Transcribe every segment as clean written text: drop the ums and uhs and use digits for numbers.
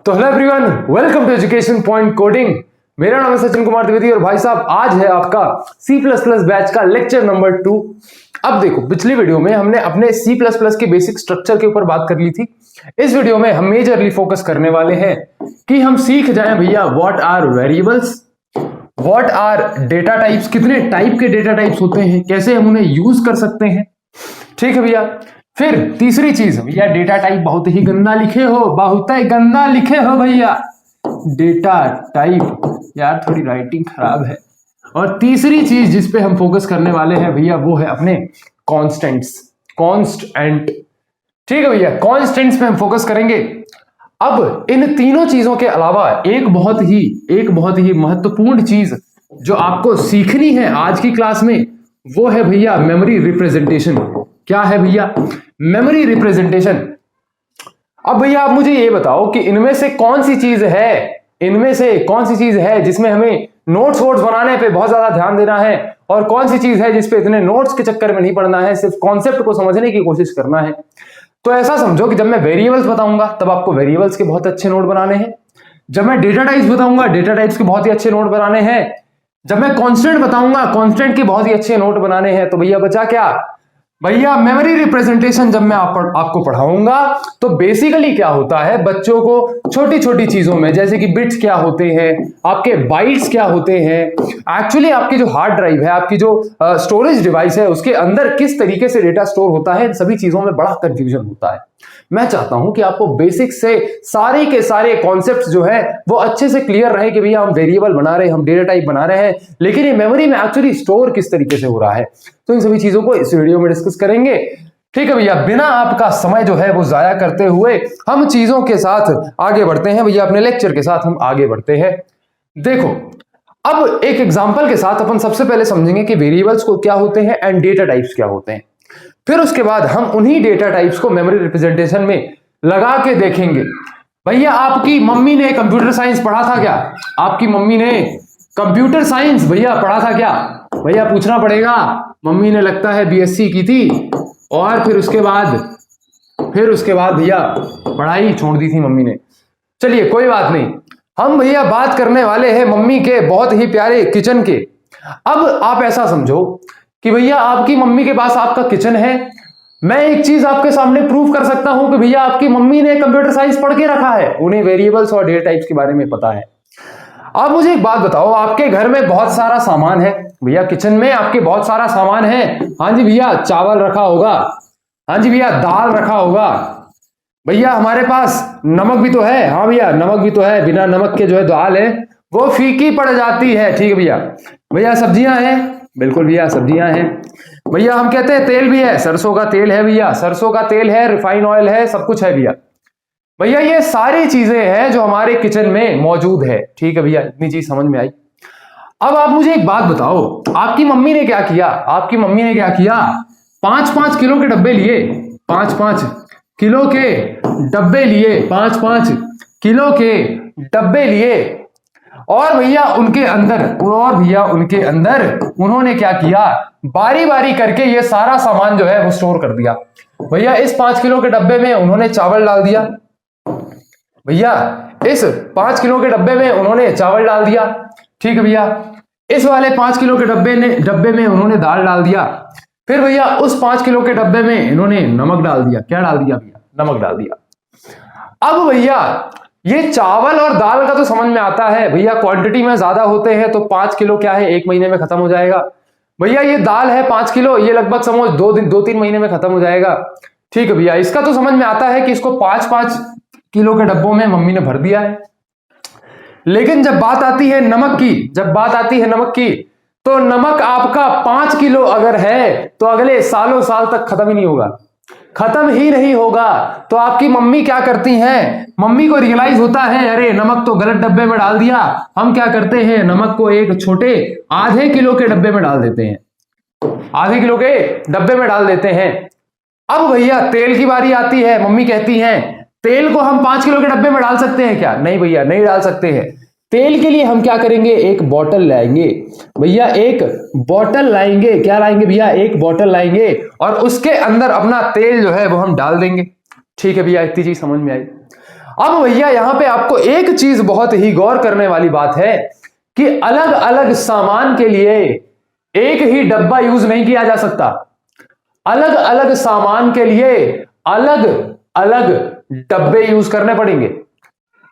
तो hello everyone, welcome to education point coding. मेरा नाम है सचिन कुमार द्विवेदी और भाई साहब आज है आपका C++ बैच का लेक्चर नंबर 2। अब देखो, पिछली वीडियो में हमने अपने C++ के बेसिक स्ट्रक्चर के ऊपर बात कर ली थी। इस वीडियो में हम मेजरली फोकस करने वाले हैं कि हम सीख जाएं भैया what are variables, what are data types, कितने टाइप के डेटा टाइप्स होते हैं, कैसे हम उन्हें यूज कर सकते हैं। ठीक है भैया। फिर तीसरी चीज भैया, डेटा टाइप बहुत ही गंदा लिखे हो, बहुत ही गंदा लिखे हो भैया डेटा टाइप, यार थोड़ी राइटिंग खराब है। और तीसरी चीज जिस पे हम फोकस करने वाले हैं भैया वो है अपने कॉन्स्टेंट्स, कॉन्स्टेंट। ठीक है भैया, कॉन्स्टेंट्स पे हम फोकस करेंगे। अब इन तीनों चीजों के अलावा एक बहुत ही महत्वपूर्ण चीज जो आपको सीखनी है आज की क्लास में, वो है भैया मेमोरी रिप्रेजेंटेशन। क्या है भैया? Memory representation. अब भैया आप मुझे ये बताओ कि इनमें से कौन सी चीज है जिसमें हमें नोट्स वोट्स बनाने पे बहुत ज्यादा ध्यान देना है, और कौन सी चीज है जिसपे इतने नोट्स के चक्कर में नहीं पड़ना है, सिर्फ कॉन्सेप्ट को समझने की कोशिश करना है। तो ऐसा समझो कि जब मैं वेरिएबल्स बताऊंगा तब आपको वेरिएबल्स के बहुत अच्छे नोट बनाने हैं। जब मैं डेटा टाइप्स बताऊंगा डेटा टाइप्स के बहुत ही अच्छे नोट बनाने हैं। जब मैं कांस्टेंट बताऊंगा कांस्टेंट के बहुत ही अच्छे नोट बनाने हैं। तो भैया बचा क्या? भैया मेमोरी रिप्रेजेंटेशन जब मैं आपको पढ़ाऊंगा तो बेसिकली क्या होता है, बच्चों को छोटी छोटी चीजों में, जैसे कि बिट्स क्या होते हैं, आपके बाइट्स क्या होते हैं, एक्चुअली आपकी जो हार्ड ड्राइव है, आपकी जो स्टोरेज डिवाइस है, उसके अंदर किस तरीके से डेटा स्टोर होता है, इन सभी चीजों में बड़ा कंफ्यूजन होता है। मैं चाहता हूं कि आपको बेसिक से सारे के सारे कॉन्सेप्ट्स जो है वो अच्छे से क्लियर रहे कि भैया हम वेरिएबल बना रहे हैं, हम डेटा टाइप बना रहे हैं, लेकिन ये मेमोरी में एक्चुअली स्टोर किस तरीके से हो रहा है। तो इन सभी चीजों को इस वीडियो में डिस्कस करेंगे। ठीक है भैया, बिना आपका समय जो है वो जाया करते हुए हम चीजों के साथ आगे बढ़ते हैं। भैया अपने लेक्चर के साथ हम आगे बढ़ते हैं। देखो, अब एक एग्जांपल के साथ अपन सबसे पहले समझेंगे कि वेरिएबल्स को क्या होते हैं एंड डेटा टाइप्स क्या होते हैं। फिर उसके बाद हम उन्हीं डेटा टाइप्स को मेमोरी रिप्रेजेंटेशन में लगा के देखेंगे। भैया आपकी मम्मी ने कंप्यूटर साइंस पढ़ा था क्या? आपकी मम्मी ने कंप्यूटर साइंस भैया पढ़ा था क्या? भैया पूछना पड़ेगा। मम्मी ने लगता है बीएससी की थी और फिर उसके बाद भैया पढ़ाई छोड़ दी थी मम्मी ने। चलिए कोई बात नहीं, हम भैया बात करने वाले हैं मम्मी के बहुत ही प्यारे किचन के। अब आप ऐसा समझो कि भैया आपकी मम्मी के पास आपका किचन है। मैं एक चीज आपके सामने प्रूव कर सकता हूं कि भैया आपकी मम्मी ने कंप्यूटर साइंस पढ़ के रखा है, उन्हें वेरिएबल्स और डेटा टाइप्स के बारे में पता है। आप मुझे एक बात बताओ, आपके घर में बहुत सारा सामान है भैया, किचन में आपके बहुत सारा सामान है। हाँ जी भैया, चावल रखा होगा, हाँ जी भैया दाल रखा होगा, भैया हमारे पास नमक भी तो है, हाँ भैया नमक भी तो है, बिना नमक के जो है दाल है वो फीकी पड़ जाती है। ठीक है भैया। भैया सब्जियां हैं, बिल्कुल भैया सब्जियां हैं। भैया हम कहते हैं तेल भी है, सरसों का तेल है भैया, सरसों का तेल है, रिफाइन ऑयल है, सब कुछ है भैया। भैया ये सारी चीजें हैं जो हमारे किचन में मौजूद है। ठीक है भैया, इतनी चीज समझ में आई। अब आप मुझे एक बात बताओ, आपकी मम्मी ने क्या किया? 5-5 किलो के डब्बे लिए, 5-5 किलो के डब्बे लिए, 5-5 किलो के डब्बे लिए, और भैया उनके अंदर उन्होंने क्या किया, बारी बारी करके ये सारा सामान जो है वो स्टोर कर दिया। भैया इस 5 किलो के डब्बे में उन्होंने चावल डाल दिया, भैया इस 5 किलो के डब्बे में उन्होंने चावल डाल दिया। ठीक है भैया, इस वाले 5 किलो के डब्बे में उन्होंने दाल डाल दिया। फिर भैया उस 5 किलो के डब्बे में इन्होंने नमक डाल दिया। क्या डाल दिया भैया? नमक डाल दिया। अब भैया ये चावल और दाल का तो समझ में आता है भैया, क्वांटिटी में ज्यादा होते हैं तो 5 किलो क्या है, 1 महीने में खत्म हो जाएगा। भैया ये दाल है 5 किलो, ये लगभग समझ 2-3 महीने में खत्म हो जाएगा। ठीक है भैया, इसका तो समझ में आता है कि इसको 5-5 किलो के डब्बों में मम्मी ने भर दिया है। लेकिन जब बात आती है नमक की, तो नमक आपका 5 किलो अगर है तो अगले सालों साल तक खत्म ही नहीं होगा। तो आपकी मम्मी क्या करती हैं? मम्मी को रियलाइज होता है, अरे नमक तो गलत डब्बे में डाल दिया। हम क्या करते हैं, नमक को एक छोटे आधे किलो के डब्बे में डाल देते हैं। अब भैया तेल की बारी आती है। मम्मी कहती हैं तेल को हम 5 किलो के डब्बे में डाल सकते हैं क्या? नहीं भैया, नहीं डाल सकते हैं। तेल के लिए हम क्या करेंगे, एक बॉटल लाएंगे भैया, एक बॉटल लाएंगे। क्या लाएंगे भैया? एक बॉटल लाएंगे और उसके अंदर अपना तेल जो है वो हम डाल देंगे। ठीक है भैया, इतनी चीज समझ में आई। अब भैया यहां पे आपको एक चीज बहुत ही गौर करने वाली बात है कि अलग अलग सामान के लिए एक ही डब्बा यूज नहीं किया जा सकता। अलग अलग सामान के लिए अलग अलग डब्बे यूज करने पड़ेंगे।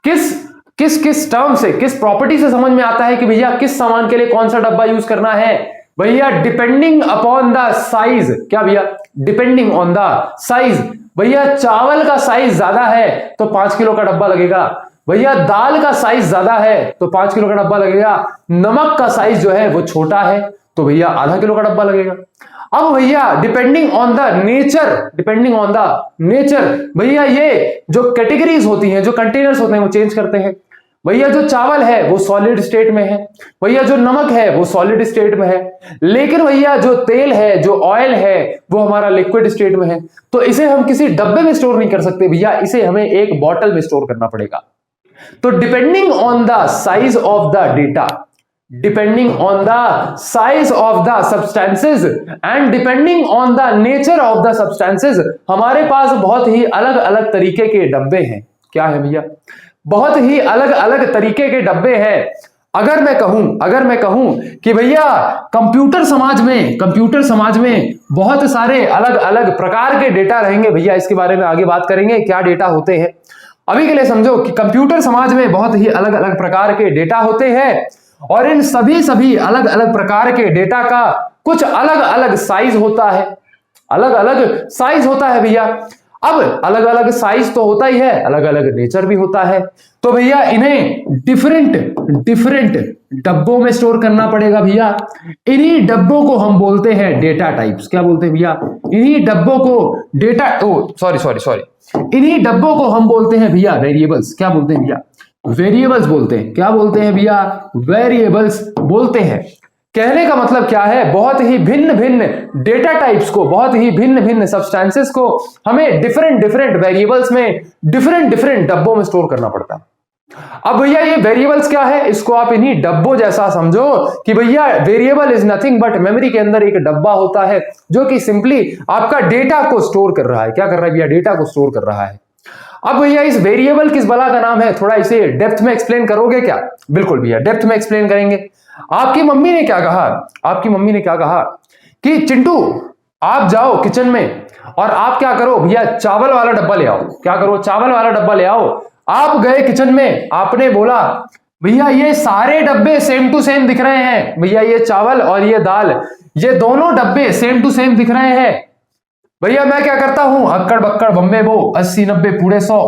किस किस किस टर्म से, किस प्रॉपर्टी से समझ में आता है कि भैया किस सामान के लिए कौन सा डब्बा यूज करना है? भैया डिपेंडिंग अपॉन द साइज। क्या भैया? Depending on the size. भैया चावल का साइज ज्यादा है तो 5 किलो का डब्बा लगेगा। भैया दाल का साइज ज्यादा है तो 5 किलो का डब्बा लगेगा। नमक का साइज जो है वो छोटा है तो भैया आधा किलो का डब्बा लगेगा। अब भैया depending on the nature, depending on the nature, भैया ये जो कैटेगरीज होती हैं, जो कंटेनर्स होते हैं वो चेंज करते हैं। भैया जो चावल है वो सॉलिड स्टेट में है, भैया जो नमक है वो सॉलिड स्टेट में है, लेकिन भैया जो तेल है, जो ऑयल है वो हमारा लिक्विड स्टेट में है। तो इसे हम किसी डब्बे में स्टोर नहीं कर सकते भैया, इसे हमें एक बॉटल में स्टोर करना पड़ेगा। तो depending on the size of the data, depending on the size of the substances and depending on the nature of the substances, हमारे पास बहुत ही अलग अलग तरीके के डब्बे हैं। क्या है भैया? बहुत ही अलग अलग तरीके के डब्बे हैं। अगर मैं कहूं कि भैया कंप्यूटर समाज में बहुत सारे अलग अलग प्रकार के डेटा रहेंगे, भैया इसके बारे में आगे बात करेंगे क्या डेटा होते हैं। अभी के लिए समझो कि कंप्यूटर समाज में बहुत ही अलग अलग प्रकार के डेटा होते हैं और इन सभी अलग अलग प्रकार के डेटा का कुछ अलग अलग साइज होता है, अलग अलग साइज होता है भैया। अब अलग अलग साइज तो होता ही है, अलग अलग नेचर भी होता है। तो भैया इन्हें डिफरेंट डब्बों में स्टोर करना पड़ेगा भैया। इन्हीं डब्बों को हम बोलते हैं डेटा टाइप्स। क्या बोलते हैं भैया? इन्हीं डब्बों को इन्हीं डब्बों को हम बोलते हैं भैया वेरिएबल्स। क्या बोलते हैं भैया? वेरिएबल्स बोलते हैं। क्या बोलते हैं भैया? वेरिएबल्स बोलते हैं। कहने का मतलब क्या है? बहुत ही भिन्न भिन्न डेटा टाइप्स को, बहुत ही भिन्न भिन्न सब्सटेंसेस को हमें डिफरेंट वेरिएबल्स में डिफरेंट डब्बों में स्टोर करना पड़ता है। अब भैया ये वेरिएबल्स क्या है? इसको आप इन्हीं डब्बों जैसा समझो कि भैया variable is nothing but memory के अंदर एक डब्बा होता है जो कि सिंपली आपका डेटा को स्टोर कर रहा है। क्या कर रहा है भैया? डेटा को स्टोर कर रहा है। अब भैया इस वेरिएबल किस बला का नाम है? थोड़ा इसे डेप्थ में एक्सप्लेन करोगे क्या? बिल्कुल भैया डेप्थ में एक्सप्लेन करेंगे। आपकी मम्मी ने क्या कहा कि चिंटू आप जाओ किचन में और आप क्या करो भैया? चावल वाला डब्बा ले आओ। क्या करो? चावल वाला डब्बा ले आओ। आप गए किचन में, आपने बोला भैया ये सारे डब्बे सेम टू सेम दिख रहे हैं, भैया ये चावल और ये दाल, ये दोनों डब्बे सेम टू सेम दिख रहे हैं। भैया मैं क्या करता हूं? अक्कड़ बक्कड़ बम्बे बो 80 90 पूरे 100,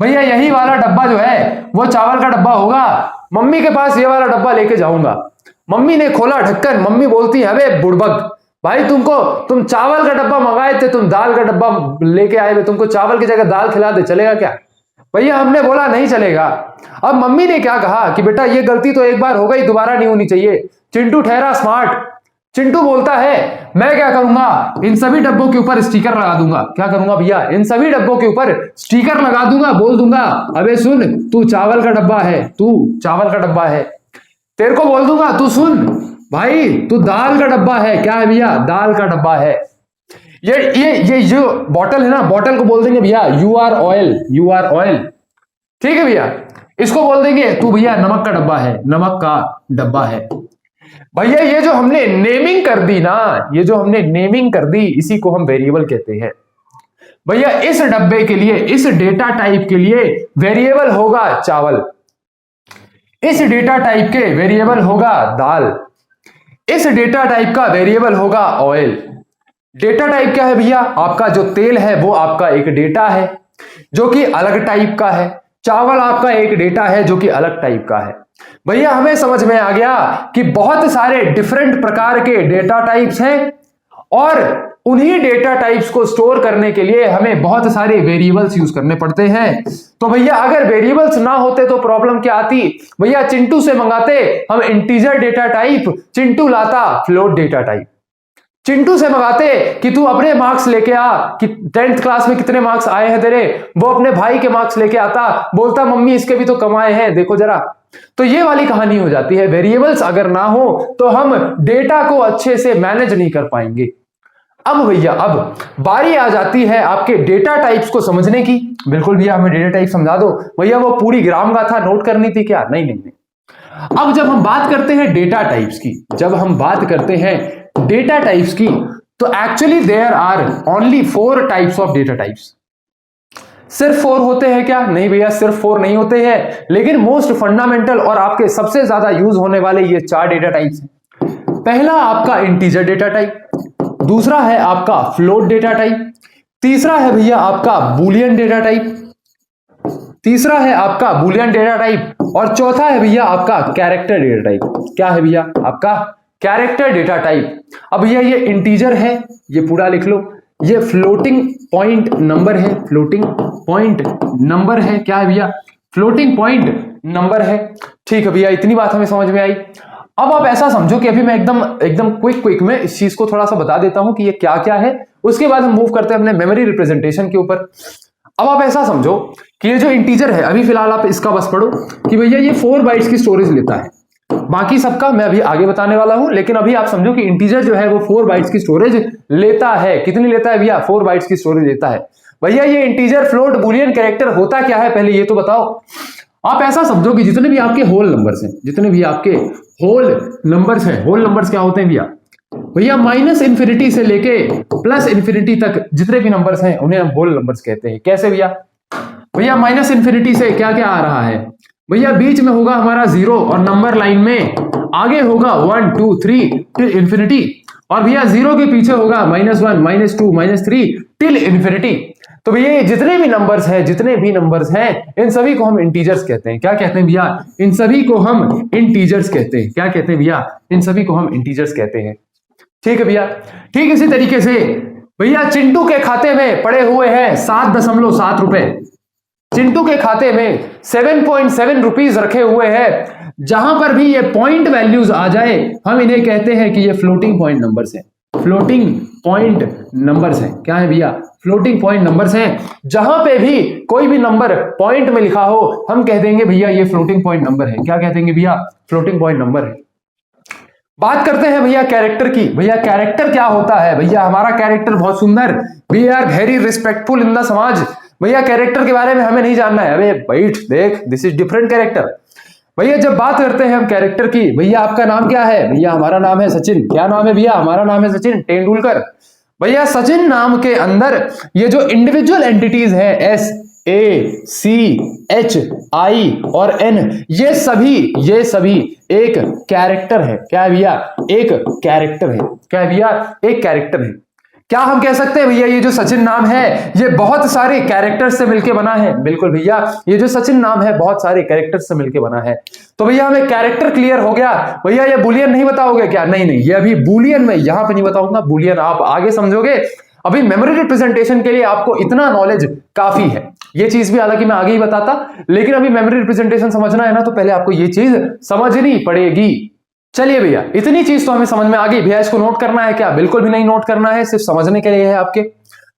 भैया यही वाला डब्बा जो है वो चावल का डब्बा होगा। मम्मी के पास ये वाला डब्बा लेके जाऊंगा। मम्मी ने खोला ढक्कन, मम्मी बोलती है अबे बुड़बक भाई तुम चावल का डब्बा मंगाए थे, तुम दाल का डब्बा लेके आए हुए, तुमको चावल की जगह दाल खिला दे, चलेगा क्या? भैया हमने बोला नहीं चलेगा। अब मम्मी ने क्या कहा कि बेटा ये गलती तो एक बार हो गई, दोबारा नहीं होनी चाहिए। चिंटू ठहरा स्मार्ट। चिंटू बोलता है मैं क्या करूंगा? इन सभी डब्बों के ऊपर स्टिकर लगा दूंगा। क्या करूंगा भैया? इन सभी डब्बों के ऊपर स्टिकर लगा दूंगा, बोल दूंगा अबे सुन तू चावल का डब्बा है, तू चावल का डब्बा है। तेरे को बोल दूंगा तू सुन भाई तू दाल का डब्बा है। क्या है भैया? दाल का डब्बा है। ये जो बॉटल है ना, बॉटल को बोल देंगे भैया यू आर ऑयल। ठीक है भैया। इसको बोल देंगे तू भैया नमक का डब्बा है, नमक का डब्बा है। भैया ये जो हमने नेमिंग कर दी ना, ये जो हमने नेमिंग कर दी, इसी को हम वेरिएबल कहते हैं। भैया इस डब्बे के लिए, इस डेटा टाइप के लिए वेरिएबल होगा चावल, इस डेटा टाइप के वेरिएबल होगा दाल, इस डेटा टाइप का वेरिएबल होगा ऑयल। डेटा टाइप क्या है भैया? आपका जो तेल है वो आपका एक डेटा है जो कि अलग टाइप का है। चावल आपका एक डेटा है जो कि अलग टाइप का है। भैया हमें समझ में आ गया कि बहुत सारे डिफरेंट प्रकार के डेटा टाइप्स हैं और उन्हीं डेटा टाइप्स को स्टोर करने के लिए हमें बहुत सारे वेरिएबल्स यूज करने पड़ते हैं। तो भैया अगर वेरिएबल्स ना होते तो प्रॉब्लम क्या आती? भैया चिंटू से मंगाते हम इंटीजर डेटा टाइप, चिंटू लाता फ्लोट डेटा टाइप। चिंटू से मंगाते कि तू अपने मार्क्स लेके आ, कि 10th क्लास में कितने मार्क्स आए हैं तेरे, वो अपने भाई के मार्क्स लेके आता, बोलता मम्मी इसके भी तो कम आए हैं देखो जरा। तो ये वाली कहानी हो जाती है। वेरिएबल्स अगर ना हो तो हम डेटा को अच्छे से मैनेज नहीं कर पाएंगे। अब भैया अब बारी आ जाती है आपके डेटा टाइप्स को समझने की। बिल्कुल भैया हमें डेटा टाइप समझा दो। भैया वो पूरी ग्राम गाथा नोट करनी थी क्या? नहीं नहीं नहीं। अब जब हम बात करते हैं डेटा टाइप्स की, जब हम बात करते हैं डेटा टाइप्स की, तो actually there are only 4 types of data types. सिर्फ 4 होते हैं क्या? नहीं भैया, सिर्फ 4 नहीं होते हैं, लेकिन मोस्ट फंडामेंटल और आपके सबसे ज्यादा यूज होने वाले ये 4 डेटा टाइप्स हैं। पहला आपका इंटीजर डेटा टाइप, दूसरा है आपका फ्लोट डेटा टाइप, तीसरा है भैया आपका बूलियन डेटा टाइप, तीसरा है आपका बूलियन डेटा टाइप, और चौथा है भैया आपका कैरेक्टर डेटा टाइप। क्या है भैया? आपका कैरेक्टर डेटा टाइप। अब भैया ये इंटीजर है, ये पूरा लिख लो। ये फ्लोटिंग पॉइंट नंबर है, फ्लोटिंग पॉइंट नंबर है। क्या है भैया? फ्लोटिंग पॉइंट नंबर है। ठीक है भैया, इतनी बात हमें समझ में आई। अब आप ऐसा समझो कि अभी मैं एकदम क्विक में इस चीज को थोड़ा सा बता देता हूं कि ये क्या क्या है, उसके बाद हम मूव करते हैं अपने मेमोरी रिप्रेजेंटेशन के ऊपर। अब आप ऐसा समझो कि ये जो इंटीजर है, अभी फिलहाल आप इसका बस पढ़ो कि भैया ये 4 बाइट्स की स्टोरेज लेता है। बाकी सबका मैं अभी आगे बताने वाला हूं, लेकिन अभी आप समझो कि इंटीजर जो है वो 4 बाइट्स की स्टोरेज लेता है। कितनी लेता है भैया? 4 बाइट्स की स्टोरेज लेता है। भैया ये इंटीजर, फ्लोट, बूलियन, कैरेक्टर होता क्या है, पहले ये तो बताओ। आप ऐसा समझो कि जितने भी आपके होल नंबर्स हैं, जितने भी आपके होल नंबर्स हैं, होल नंबर्स क्या होते हैं भैया? भैया माइनस इंफिनिटी से लेके प्लस इंफिनिटी तक जितने भी नंबर्स हैं उन्हें हम होल नंबर्स कहते हैं। कैसे भैया? भैया माइनस इंफिनिटी से क्या क्या आ रहा है भैया? बीच में होगा हमारा 0 और नंबर लाइन में आगे होगा 1 2 3 टिल इंफिनिटी, और भैया 0 के पीछे होगा -1 -2 -3 टिल इंफिनिटी। तो भैया जितने भी नंबर्स हैं, जितने भी नंबर्स हैं, इन सभी को हम इंटीजर्स कहते हैं। क्या कहते हैं भैया? इन सभी को हम इंटीजर्स कहते हैं। क्या कहते हैं भैया? इन सभी को हम इंटीजर्स कहते हैं। ठीक है भैया। ठीक इसी तरीके से भैया चिंटू के खाते में पड़े हुए हैं 7.7 रुपए। चिंटू के खाते में 7.7 रुपीज रखे हुए हैं। जहां पर भी ये पॉइंट वैल्यूज आ जाए, हम इन्हें कहते हैं कि ये फ्लोटिंग पॉइंट नंबर्स हैं। फ्लोटिंग पॉइंट नंबर्स हैं। क्या है भैया? फ्लोटिंग पॉइंट नंबर्स हैं। जहां पे भी कोई भी नंबर पॉइंट में लिखा हो, हम कह देंगे भैया ये फ्लोटिंग पॉइंट नंबर है। क्या कह देंगे भैया? फ्लोटिंग पॉइंट नंबर है। बात करते हैं भैया कैरेक्टर की। भैया कैरेक्टर क्या होता है? भैया हमारा कैरेक्टर बहुत सुंदर, we are very respectful in the समाज। भैया कैरेक्टर के बारे में हमें नहीं जानना है। अरे बैठ देख, दिस इज डिफरेंट कैरेक्टर। भैया जब बात करते हैं हम कैरेक्टर की, भैया आपका नाम क्या है? भैया हमारा नाम है सचिन। क्या नाम है भैया? हमारा नाम है सचिन तेंदुलकर। भैया सचिन नाम के अंदर ये जो इंडिविजुअल एंटिटीज है SACHI और N, ये सभी एक कैरेक्टर है। क्या है भैया? एक कैरेक्टर है। क्या है भैया? एक कैरेक्टर है। क्या हम कह सकते हैं भैया ये जो सचिन नाम है ये बहुत सारे कैरेक्टर्स से मिलकर बना है? बिल्कुल भैया, ये जो सचिन नाम है बहुत सारे कैरेक्टर्स से मिलकर बना है। तो भैया हमें कैरेक्टर क्लियर हो गया। भैया ये बुलियन नहीं बताओगे क्या? नहीं नहीं, ये अभी बुलियन में यहां पे नहीं बताऊंगा, बुलियन आप आगे समझोगे। अभी मेमोरी रिप्रेजेंटेशन के लिए आपको इतना नॉलेज काफी है। ये चीज भी हालांकि मैं आगे ही बताता, लेकिन अभी मेमोरी रिप्रेजेंटेशन समझना है ना, तो पहले आपको ये चीज समझनी पड़ेगी। चलिए भैया इतनी चीज तो हमें समझ में आ गई। भैया इसको नोट करना है क्या? बिल्कुल भी नहीं नोट करना है, सिर्फ समझने के लिए है आपके।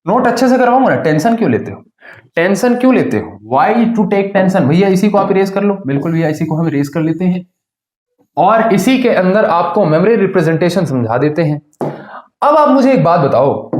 नोट अच्छे से करवाऊंगा ना, टेंशन क्यों लेते हो? टेंशन क्यों लेते हो? Why to take tension? भैया इसी को आप इरेज कर लो। बिल्कुल भैया इसी को हम इरेज कर लेते हैं और इसी के अंदर आपको मेमोरी रिप्रेजेंटेशन समझा देते हैं। अब आप मुझे एक बात बताओ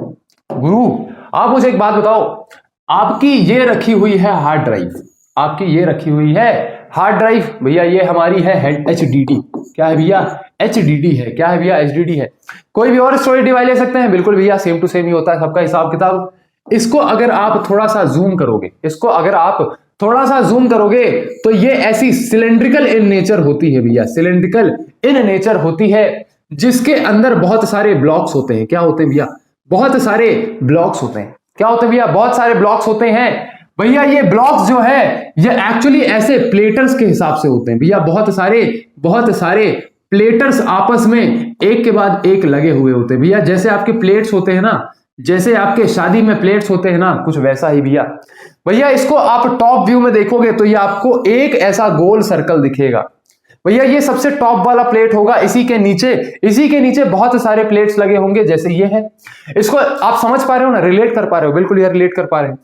गुरु, आप मुझे एक बात बताओ, आपकी ये रखी हुई है हार्ड ड्राइव, आपकी ये रखी हुई है हार्ड ड्राइव। भैया ये हमारी है HDD। क्या है भैया? HDD है। क्या है भैया? HDD है। कोई भी और स्टोरेज डिवाइस ले सकते हैं? बिल्कुल भैया सेम टू सेम ही होता है सबका हिसाब किताब। इसको अगर आप थोड़ा सा जूम करोगे, इसको अगर आप थोड़ा सा जूम करोगे तो ये ऐसी सिलेंड्रिकल इन नेचर होती है भैया, सिलेंड्रिकल इन नेचर होती है, जिसके अंदर बहुत सारे ब्लॉक्स होते हैं। क्या होते हैं भैया? बहुत सारे ब्लॉक्स होते हैं। क्या होते हैं भैया? बहुत सारे ब्लॉक्स होते हैं। भैया ये ब्लॉक्स जो है ये एक्चुअली ऐसे प्लेटर्स के हिसाब से होते हैं भैया। बहुत सारे प्लेटर्स आपस में एक के बाद एक लगे हुए होते हैं भैया। जैसे आपके प्लेट्स होते हैं ना, जैसे आपके शादी में प्लेट्स होते हैं ना, कुछ वैसा ही भैया। भैया इसको आप टॉप व्यू में देखोगे तो ये आपको एक ऐसा गोल सर्कल दिखेगा। भैया ये सबसे टॉप वाला प्लेट होगा, इसी के नीचे बहुत सारे प्लेट्स लगे होंगे जैसे ये है। इसको आप समझ पा रहे हो ना, रिलेट कर पा रहे हो? बिल्कुल यार रिलेट कर पा रहे हैं।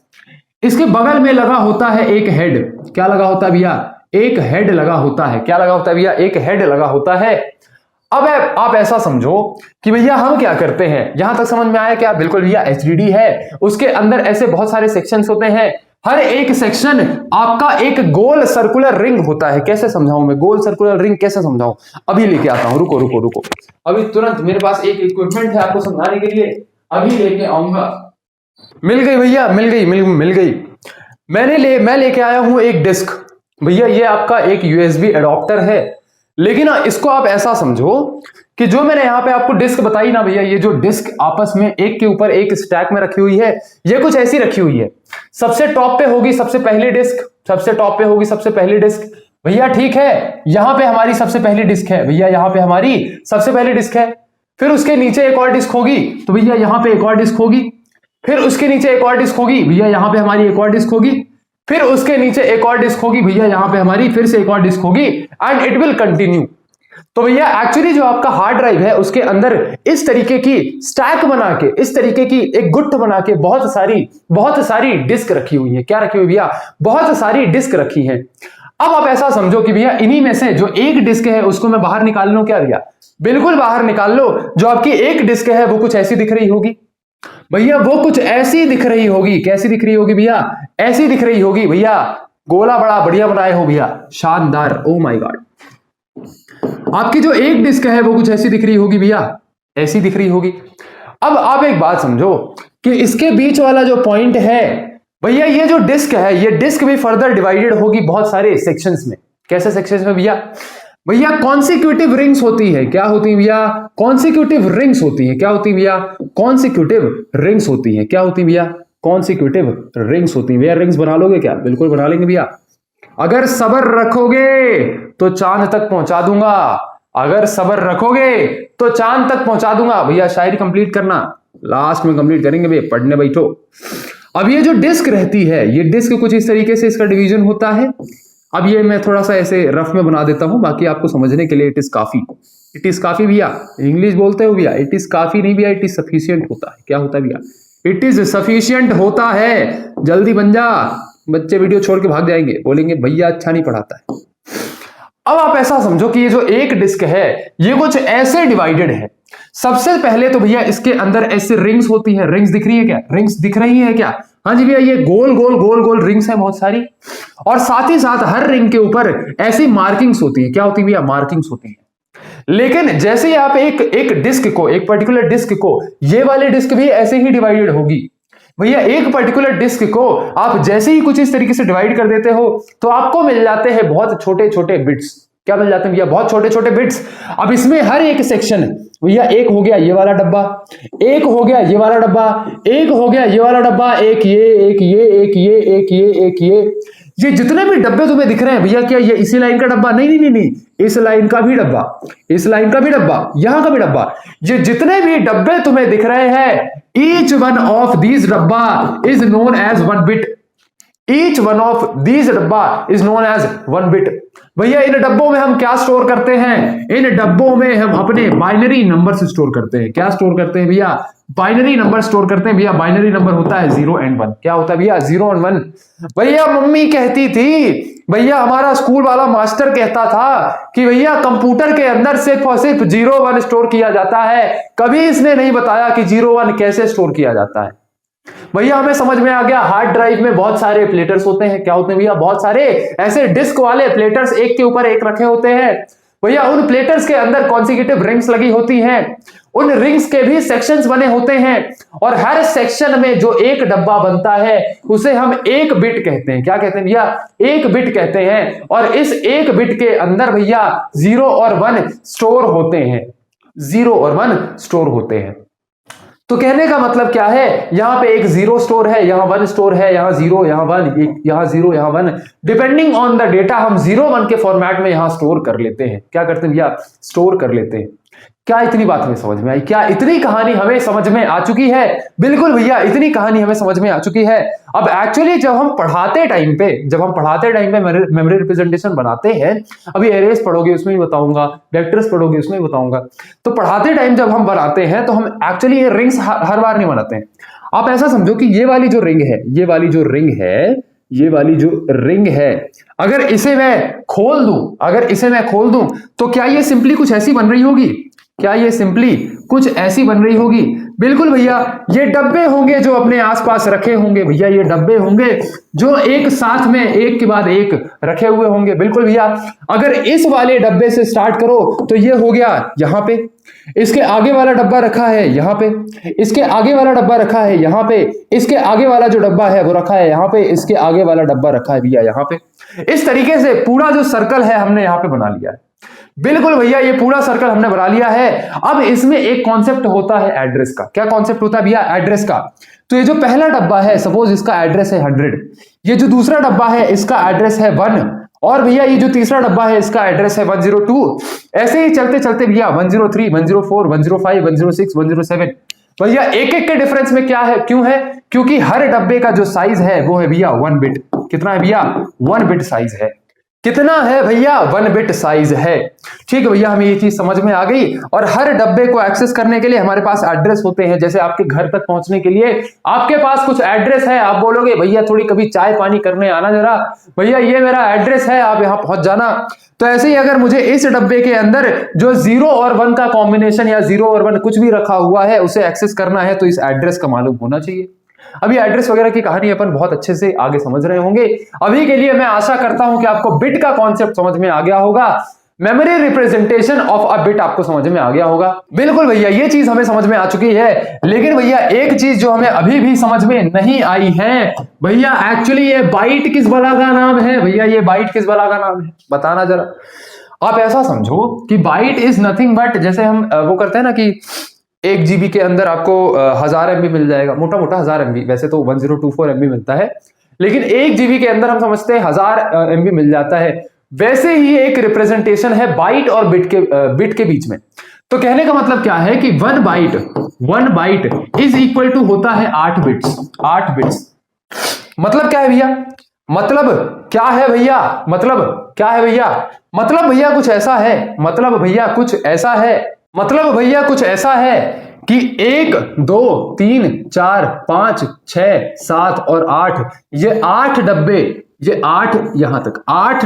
इसके बगल में लगा होता है एक हेड। क्या लगा होता है भैया? एक हेड लगा होता है। क्या लगा होता है भैया? एक हेड लगा होता है। अब आप ऐसा समझो कि भैया हम क्या करते हैं, यहां तक समझ में आया क्या? बिल्कुल भैया, एचडीडी है, उसके अंदर ऐसे बहुत सारे सेक्शंस होते हैं, हर एक सेक्शन आपका एक गोल सर्कुलर रिंग होता है। कैसे समझाऊं मैं गोल सर्कुलर रिंग, कैसे समझाऊं? अभी लेके आता हूं, रुको रुको रुको, अभी तुरंत मेरे पास एक इक्विपमेंट है आपको समझाने के लिए, अभी लेके आऊंगा। मिल गई भैया, मिल गई। मैं लेके आया हूं एक डिस्क। भैया ये आपका एक यूएसबी एडॉप्टर है, लेकिन इसको आप ऐसा समझो कि जो मैंने यहां पे आपको डिस्क बताई ना भैया, ये जो डिस्क आपस में एक के ऊपर एक स्टैक में रखी हुई है, ये कुछ ऐसी रखी हुई है। सबसे टॉप पे होगी सबसे पहली डिस्क, सबसे टॉप पे होगी सबसे पहली डिस्क भैया, ठीक है। यहां पे हमारी सबसे पहली डिस्क है भैया, यहां पे हमारी सबसे पहली डिस्क है। फिर उसके नीचे एक और डिस्क होगी, तो भैया यहां पे एक और डिस्क होगी। फिर उसके नीचे एक और डिस्क होगी भैया, यहां पे हमारी एक और डिस्क होगी। फिर उसके नीचे एक और डिस्क होगी भैया, यहां पे हमारी फिर से एक और डिस्क होगी, एंड इट विल कंटिन्यू। तो भैया एक्चुअली जो आपका हार्ड ड्राइव है उसके अंदर इस तरीके की स्टैक बना के, इस तरीके की एक गुट्ठ बना के बहुत सारी डिस्क रखी हुई है। क्या रखी हुई भैया? बहुत सारी डिस्क रखी है। अब आप ऐसा समझो कि भैया इन्हीं में से जो एक डिस्क है उसको मैं बाहर निकाल लूं क्या भैया? बिल्कुल बाहर निकाल लो। जो आपकी एक डिस्क है वो कुछ ऐसी दिख रही होगी भैया, वो कुछ ऐसी दिख रही होगी। कैसी दिख रही होगी भैया? ऐसी दिख रही होगी भैया। गोला बड़ा बढ़िया बनाए हो भैया, शानदार, ओ माय गॉड। आपकी जो एक डिस्क है वो कुछ ऐसी दिख रही होगी भैया, ऐसी दिख रही होगी। अब आप एक बात समझो कि इसके बीच वाला जो पॉइंट है भैया, ये जो डिस्क है, ये डिस्क भी फर्दर डिवाइडेड होगी बहुत सारे सेक्शंस में। कैसे सेक्शंस में भैया? भैया कॉन्सिक्यूटिव रिंग्स होती है। क्या होती है भैया? कॉन्सिक्यूटिव रिंग्स होती है। क्या होती है भैया? कॉन्सिक्यूटिव रिंग्स होती है। क्या होती है भैया? कॉन्सिक्यूटिव रिंग्स होती है। भैया रिंग्स बना लोगे क्या? बिल्कुल बना लेंगे भैया। अगर सब्र रखोगे तो चांद तक पहुंचा दूंगा, अगर सब्र रखोगे तो चांद तक पहुंचा दूंगा। भैया शायरी कंप्लीट करना, लास्ट में कंप्लीट करेंगे भैया, पढ़ने बैठो। अब ये जो डिस्क रहती है, ये डिस्क कुछ इस तरीके से इसका डिवीजन होता है। अब ये मैं थोड़ा सा ऐसे रफ में बना देता हूं, बाकी आपको समझने के लिए इट इज काफी। इट इज काफी भैया, इंग्लिश बोलते हो भैया, इट इज काफी नहीं भैया, इट इज सफिशियंट होता है। क्या होता है भैया? इट इज सफिशियंट होता है। जल्दी बन जा, बच्चे वीडियो छोड़ के भाग जाएंगे, बोलेंगे भैया अच्छा नहीं पढ़ाता है। अब आप ऐसा समझो कि ये जो एक डिस्क है ये कुछ ऐसे डिवाइडेड है। सबसे पहले तो भैया इसके अंदर ऐसे रिंग्स होती है। रिंग्स दिख रही है क्या? रिंग्स दिख रही है क्या? हाँ जी भैया, ये गोल गोल गोल गोल रिंग्स है बहुत सारी, और साथ ही साथ हर रिंग के ऊपर ऐसी मार्किंग्स होती है। क्या होती है भैया? मार्किंग्स होती है। लेकिन जैसे ही आप एक डिस्क को, एक पर्टिकुलर डिस्क को, ये वाली डिस्क भी ऐसे ही डिवाइडेड होगी भैया। एक पर्टिकुलर डिस्क को आप जैसे ही कुछ इस तरीके से डिवाइड कर देते हो तो आपको मिल जाते हैं बहुत छोटे छोटे बिट्स। क्या मिल जाते हैं भैया? बहुत छोटे छोटे बिट्स। अब इसमें हर एक सेक्शन भैया, एक हो गया ये वाला डब्बा, एक हो गया ये वाला डब्बा, एक हो गया ये वाला डब्बा, एक ये, एक ये, एक ये, एक ये, एक ये जितने भी डब्बे तुम्हें दिख रहे हैं भैया, क्या ये इसी लाइन का डब्बा? नहीं नहीं नहीं नहीं, इस लाइन का भी डब्बा, इस लाइन का भी डब्बा, यहां का भी डब्बा। ये जितने भी डब्बे तुम्हें दिख रहे हैं, ईच वन ऑफ दीज डब्बा is known as one bit. Each one of these डब्बा is known as one bit. भैया इन डब्बों में हम क्या स्टोर करते हैं? इन डब्बों में हम अपने बाइनरी नंबर्स स्टोर करते हैं। क्या स्टोर करते हैं भैया? बाइनरी नंबर स्टोर करते हैं भैया। बाइनरी नंबर होता है 0 एंड 1। क्या होता है भैया? 0 और 1। भैया मम्मी कहती थी, भैया हमारा स्कूल वाला मास्टर कहता था कि भैया कंप्यूटर के अंदर सिर्फ और सिर्फ 0 1 स्टोर किया जाता है। कभी इसने नहीं बताया कि 0 1 कैसे स्टोर किया जाता है। भैया हमें समझ में आ गया, हार्ड ड्राइव में बहुत सारे प्लेटर्स होते हैं। क्या होते हैं भैया? बहुत सारे ऐसे डिस्क वाले प्लेटर्स एक के ऊपर एक रखे होते हैं। भैया उन प्लेटर्स के अंदर कॉन्सिक्यूटिव रिंग्स लगी होती हैं। उन रिंग्स के भी सेक्शंस बने होते हैं, और हर सेक्शन में जो एक डब्बा बनता है उसे हम एक बिट कहते हैं। क्या कहते हैं भैया? एक बिट कहते हैं। और इस एक बिट के अंदर भैया 0 और 1 स्टोर होते हैं। 0 और 1 स्टोर होते हैं। तो कहने का मतलब क्या है? यहां पे एक 0 स्टोर है, यहां 1 स्टोर है, यहां 0, यहां 1, यहां 0, यहां 1। डिपेंडिंग ऑन द डेटा हम 0 1 के फॉर्मेट में यहां स्टोर कर लेते हैं। क्या करते हैं भैया? स्टोर कर लेते हैं। क्या इतनी बात हमें समझ में आई? क्या इतनी कहानी हमें समझ में आ चुकी है? बिल्कुल भैया, इतनी कहानी हमें समझ में आ चुकी है। अब एक्चुअली जब हम पढ़ाते टाइम पे मेमोरी रिप्रेजेंटेशन बनाते हैं, अभी एरेज पढ़ोगे उसमें भी बताऊंगा, वेक्टर्स पढ़ोगे उसमें भी बताऊंगा। तो पढ़ाते टाइम जब हम बनाते हैं तो हम एक्चुअली ये रिंग्स हर बार नहीं बनाते हैं। आप ऐसा समझो कि ये वाली जो रिंग है, ये वाली जो रिंग है, ये वाली जो रिंग है, अगर इसे मैं खोल दूं, तो क्या ये सिंपली कुछ ऐसी बन रही होगी? क्या ये सिंपली कुछ ऐसी बन रही होगी? बिल्कुल भैया, ये डब्बे होंगे जो अपने आसपास रखे होंगे भैया, ये डब्बे होंगे जो एक साथ में एक के बाद एक रखे हुए होंगे। बिल्कुल भैया, अगर इस वाले डब्बे से स्टार्ट करो तो ये हो गया यहां पे, इसके आगे वाला डब्बा रखा है यहां पे, इसके आगे वाला डब्बा रखा है यहां पे, इसके आगे वाला जो डब्बा है वो रखा है यहां पे, इसके आगे वाला डब्बा रखा है भैया यहां पे। इस तरीके से पूरा जो सर्कल है हमने यहां पे बना लिया है। बिल्कुल भैया, ये पूरा सर्कल हमने बना लिया है। अब इसमें एक कॉन्सेप्ट होता है एड्रेस का। क्या कॉन्सेप्ट होता है भैया? एड्रेस का। तो ये जो पहला डब्बा है, सपोज इसका एड्रेस है 100, ये जो दूसरा डब्बा है इसका एड्रेस है 1, और भैया ये जो तीसरा डब्बा है इसका एड्रेस है 102। ऐसे ही चलते चलते भैया 103, 104, 105, 106, 107। भैया एक एक के डिफरेंस में क्या है, क्यों है? क्योंकि हर डब्बे का जो साइज है वो है भैया 1 बिट। कितना है भैया? 1 बिट साइज है। कितना है भैया? 1 बिट साइज है। ठीक है भैया, हमें ये चीज समझ में आ गई। और हर डब्बे को एक्सेस करने के लिए हमारे पास एड्रेस होते हैं। जैसे आपके घर तक पहुंचने के लिए आपके पास कुछ एड्रेस है, आप बोलोगे भैया थोड़ी कभी चाय पानी करने आना जरा, भैया ये मेरा एड्रेस है, आप यहां पहुंच जाना। तो ऐसे ही अगर मुझे इस डब्बे के अंदर जो 0 और 1 का कॉम्बिनेशन या 0 और 1 कुछ भी रखा हुआ है उसे एक्सेस करना है, तो इस एड्रेस का मालूम होना चाहिए। अभी एड्रेस वगैरह की कहानी अपन बहुत अच्छे से आगे समझ रहे होंगे। अभी के लिए मैं आशा करता हूं कि आपको बिट का कॉन्सेप्ट समझ में आ गया होगा, memory representation of a bit आपको समझ में आ गया होगा। बिल्कुल भैया, ये चीज हमें समझ में आ चुकी है। लेकिन भैया एक चीज जो हमें अभी भी समझ में नहीं आई है भैया, एक्चुअली ये बाइट किस बला का नाम है? भैया ये बाइट किस बला का नाम है, बताना जरा। आप ऐसा समझो कि बाइट इज नथिंग बट, जैसे हम वो करते हैं ना कि 1 GB के अंदर आपको 1000 MB मिल जाएगा, मोटा मोटा 1000 MB, वैसे तो 1024 MB मिलता है, लेकिन 1 GB के अंदर हम समझते हैं 1000 MB मिल जाता है। वैसे ही एक रिप्रेजेंटेशन है बाइट और बिट के बीच में। तो कहने का मतलब क्या है कि 1 बाइट इज इक्वल टू होता है 8 बिट्स। 8 बिट्स मतलब क्या है भैया? मतलब क्या है भैया? मतलब क्या है भैया? मतलब भैया कुछ ऐसा है, मतलब भैया कुछ ऐसा है, मतलब भैया कुछ ऐसा है कि 1 2 3 4 5 6 7 और 8, ये 8 डब्बे, ये 8 यहां तक 8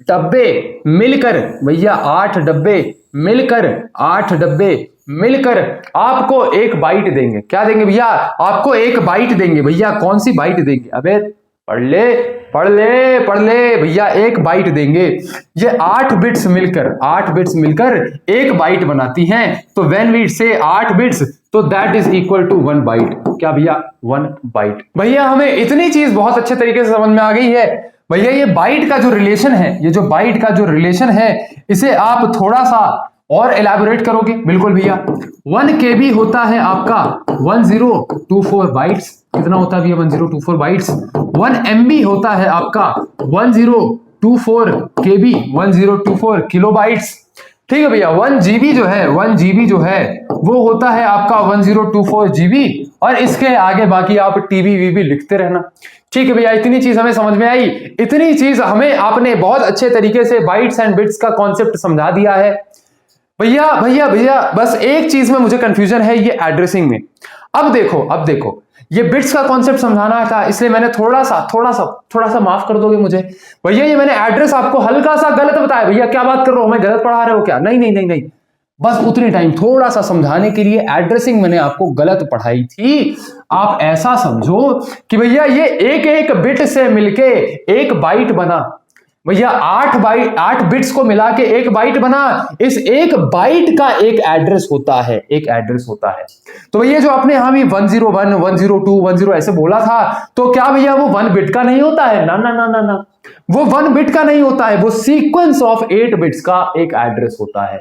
डब्बे मिलकर भैया 8 डब्बे मिलकर 8 डब्बे मिलकर आपको एक बाइट देंगे। क्या देंगे भैया? आपको एक बाइट देंगे। भैया कौन सी बाइट देंगे? अबे पढ़ ले भैया, एक बाइट देंगे। ये 8 बिट्स मिलकर एक बाइट बनाती हैं। तो व्हेन वी से 8 बिट्स, तो that is equal to 1 byte. क्या भैया? 1 बाइट। भैया हमें इतनी चीज बहुत अच्छे तरीके से समझ में आ गई है। भैया ये बाइट का जो रिलेशन है, ये जो बाइट का जो रिलेशन है, इसे आप थोड़ा सा और एलैबोरेट करोगे। बिल्कुल भैया, 1 KB होता है आपका 1024 बाइट्स। कितना होता है भैया? 1024 बाइट्स। 1 MB होता है आपका 1024 KB, 1024 किलोबाइट्स। ठीक है भैया, 1 GB जो है वो होता है आपका 1024 GB, और इसके आगे बाकी आप टीबी वीबी लिखते रहना। ठीक है भैया, इतनी चीज हमें समझ में आई। इतनी चीज हमें आपने बहुत अच्छे तरीके से बाइट्स एंड बिट्स का कॉन्सेप्ट समझा दिया है। भैया बस एक चीज में मुझे कंफ्यूजन है, ये एड्रेसिंग में। अब देखो ये बिट्स का कॉन्सेप्ट समझाना था, इसलिए मैंने थोड़ा सा माफ कर दोगे मुझे भैया, ये मैंने एड्रेस आपको हल्का सा गलत बताया। भैया क्या बात कर रहे हो, हमें गलत पढ़ा रहे हो क्या? नहीं, बस उतने टाइम थोड़ा सा समझाने के लिए एड्रेसिंग मैंने आपको गलत पढ़ाई थी। आप ऐसा समझो कि भैया ये एक बिट से मिलके एक बाइट बना। भैया 8 बिट्स को मिला के एक बाइट बना। इस एक बाइट का एक एड्रेस होता है, तो भैया जो आपने यहां भी 101 102 10 ऐसे बोला था, तो क्या भैया वो 1 बिट का नहीं होता है? ना, वो 1 बिट का नहीं होता है, वो सीक्वेंस ऑफ 8 बिट्स का एक एड्रेस होता है।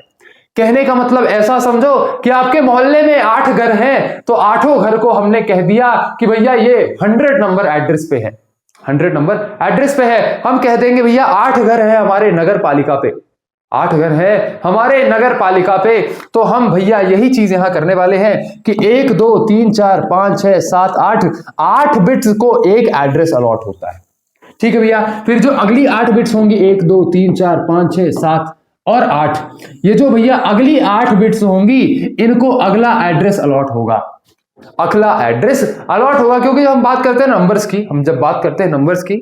कहने का मतलब ऐसा समझो कि आपके मोहल्ले में 8 घर हैं, तो 8 घर को हमने कह दिया कि भैया ये 100 नंबर एड्रेस पे है, 100 नंबर एड्रेस पे है। हम कह देंगे भैया 8 घर है हमारे नगर पालिका पे, 8 घर है हमारे नगर पालिका पे। तो हम भैया यही चीज यहां करने वाले हैं कि 1 2 3 4 5 6 7 8 बिट्स को एक एड्रेस अलॉट होता है। ठीक है भैया, फिर जो अगली 8 बिट्स होंगी 1 2 3 4 5 6 7 और 8, ये जो भैया अगली 8 बिट्स होंगी, इनको अगला एड्रेस अलॉट होगा। अगला एड्रेस अलॉट होगा, क्योंकि हम बात करते हैं नंबर्स की, हम जब बात करते हैं नंबर्स की,